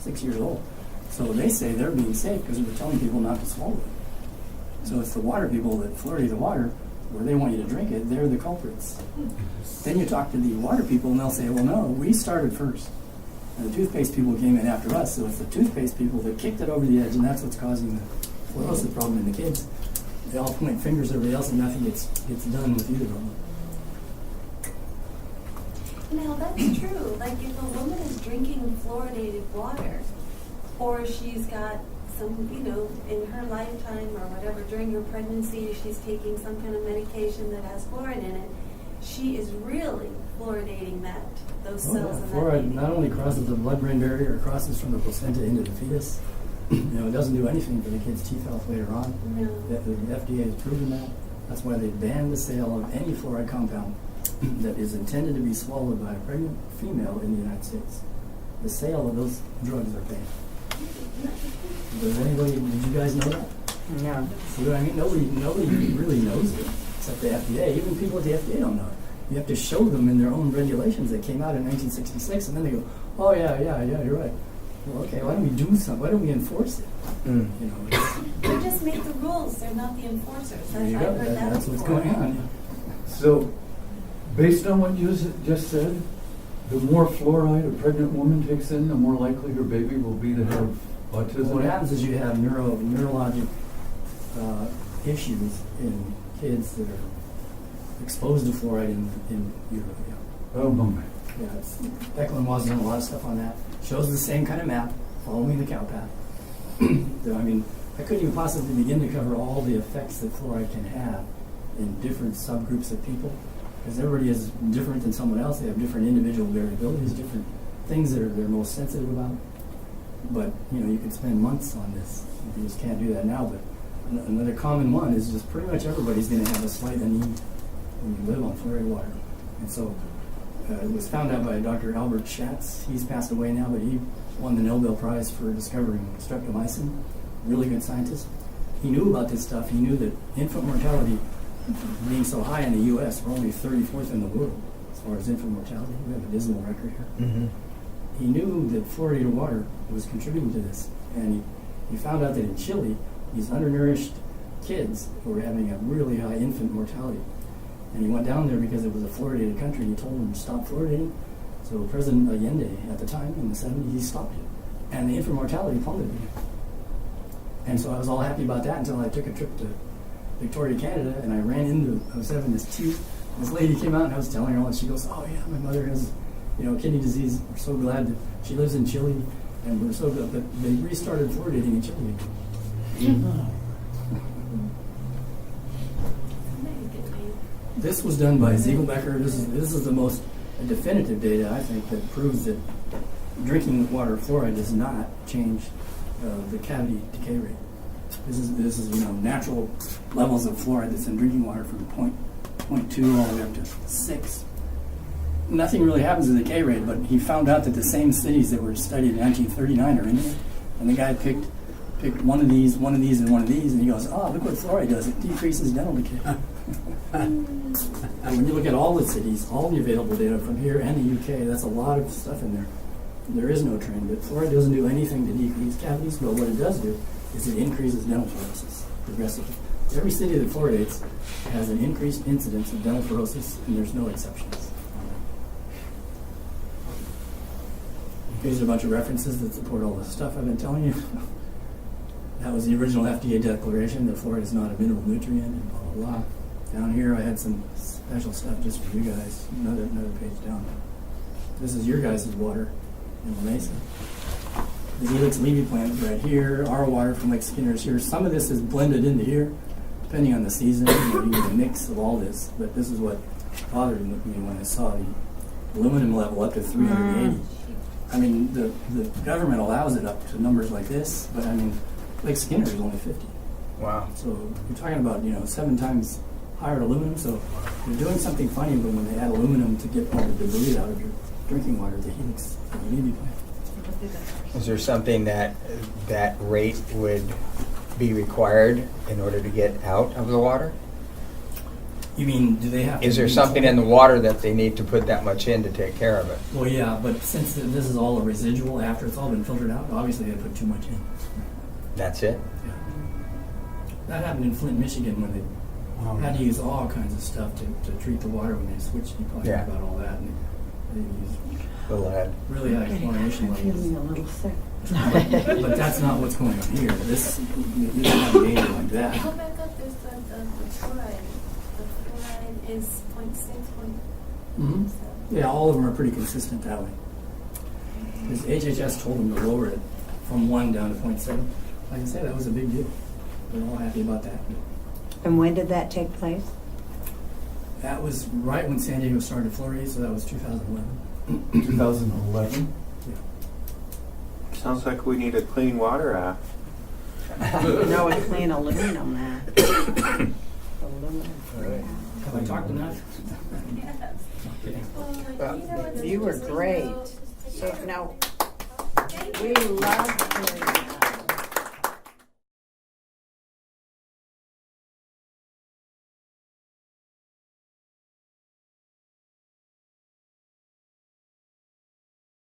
years old. So they say they're being safe because they're telling people not to swallow it. So it's the water people that fluoridate the water, where they want you to drink it, they're the culprits. Then you talk to the water people and they'll say, well, no, we started first. And the toothpaste people came in after us, so it's the toothpaste people that kicked it over the edge, and that's what's causing the fluorosis problem in the kids. They all point fingers at everybody else and nothing gets done with either of them. Now, that's true. Like, if a woman is drinking fluoridated water, or she's got some, in her lifetime or whatever, during her pregnancy, she's taking some kind of medication that has fluoride in it, she is really fluoridating those Oh, cells yeah. in that Fluoride baby. not only crosses the blood-brain barrier, it crosses from the placenta into the fetus. It doesn't do anything for the kid's teeth health later on. No. The FDA has proven that. That's why they banned the sale of any fluoride compound that is intended to be swallowed by a pregnant female in the United States. The sale of those drugs are banned. Did you guys know that? No. See what I mean? Nobody really knows it except the FDA. Even people at the FDA don't know it. You have to show them in their own regulations that came out in 1966, and then they go, "Oh yeah, you're right." Well, okay, why don't we do something? Why don't we enforce it? Mm. They just make the rules, they're not the enforcers. There you I've go. heard that That's what's before. going on. So, based on what you just said, the more fluoride a pregnant woman takes in, the more likely her baby will be to have autism? What happens is you have neurologic issues in kids that are exposed to fluoride in utero. Yeah. Oh, my. Yeah, Eklund was done a lot of stuff on that. Shows the same kind of map, following the cow path. I mean, I couldn't even possibly begin to cover all the effects that fluoride can have in different subgroups of people, because everybody is different than someone else. They have different individual variabilities, different things that they're most sensitive about. But you can spend months on this. You just can't do that now. But another common one is just pretty much everybody's going to have a slight anemia when you live on fluoridated water. And so it was found out by Dr. Albert Schatz. He's passed away now, but he won the Nobel Prize for discovering streptomycin. Really good scientist. He knew about this stuff. He knew that infant mortality being so high in the U.S., we're only 34th in the world as far as infant mortality. We have a dismal record here. Mm-hmm. He knew that fluoridated water was contributing to this, and he found out that in Chile, these undernourished kids were having a really high infant mortality. And he went down there because it was a fluoridated country, and he told them to stop fluoridating. So President Allende at the time, in the 70s, he stopped it. And the infant mortality plummeted. And so I was all happy about that until I took a trip to Victoria, Canada, and I was having this tea. This lady came out, and I was telling her all, and she goes, "Oh yeah, my mother has, kidney disease. We're so glad that she lives in Chile, and we're so glad." But they restarted fluoridating in Chile again. This was done by Ziegelbecker. This is the most definitive data, I think, that proves that drinking water fluoride does not change the cavity decay rate. This is natural levels of fluoride that's in drinking water from 0.2 all the way up to 6. Nothing really happens to the decay rate, but he found out that the same cities that were studied in 1939 are in there. And the guy picked one of these, and one of these, and he goes, "Oh, look what fluoride does. It decreases dental decay." And when you look at all the cities, all the available data from here and the UK, that's a lot of stuff in there. There is no trend, but fluoride doesn't do anything to decrease cavities, but what it does do is it increases dental fluorosis progressively. Every city that fluoridates has an increased incidence of dental fluorosis, and there's no exceptions. Here's a bunch of references that support all the stuff I've been telling you. That was the original FDA declaration that fluoride is not a mineral nutrient, and blah, blah, blah. Down here I had some special stuff just for you guys. Another page down. This is your guys' water in La Mesa. The Helix Levy plant is right here. Our water from Lake Skinner is here. Some of this is blended into here, depending on the season. You get a mix of all this. But this is what bothered me when I saw the aluminum level up to 380. I mean, the government allows it up to numbers like this, but I mean, Lake Skinner is only 50. Wow. So you're talking about 7 times higher aluminum. So you're doing something funny, but when they add aluminum to get all the debris out of your drinking water, the Helix Levy plant. Is there something that rate would be required in order to get out of the water? You mean, do they have to Is there be something in the water that they need to put that much in to take care of it? Well, yeah, but since this is all a residual after it's all been filtered out, obviously they put too much in. That's it? Yeah. That happened in Flint, Michigan, when they had to use all kinds of stuff to treat the water when they switched. You probably Yeah. heard about all that. And they used The lead. really high chlorination I'm feeling a levels. little sick. But that's not what's going on here. You don't have data like Go that. back up, there's the fluoride. The fluoride is 0.6, Mhm. Yeah, all of them are pretty consistent that way. Because HHS told them to lower it from 1 down to 0.7. Like I said, that was a big deal. We're all happy about that. And when did that take place? That was right when San Diego started fluoridate, so that was 2011. 2011? Yeah. Sounds like we need a Clean Water Act. No, it's clean aluminum now. Aluminum. Have I talked enough? Well, you know, it's You were interesting, great. though. So now, Thank we you. love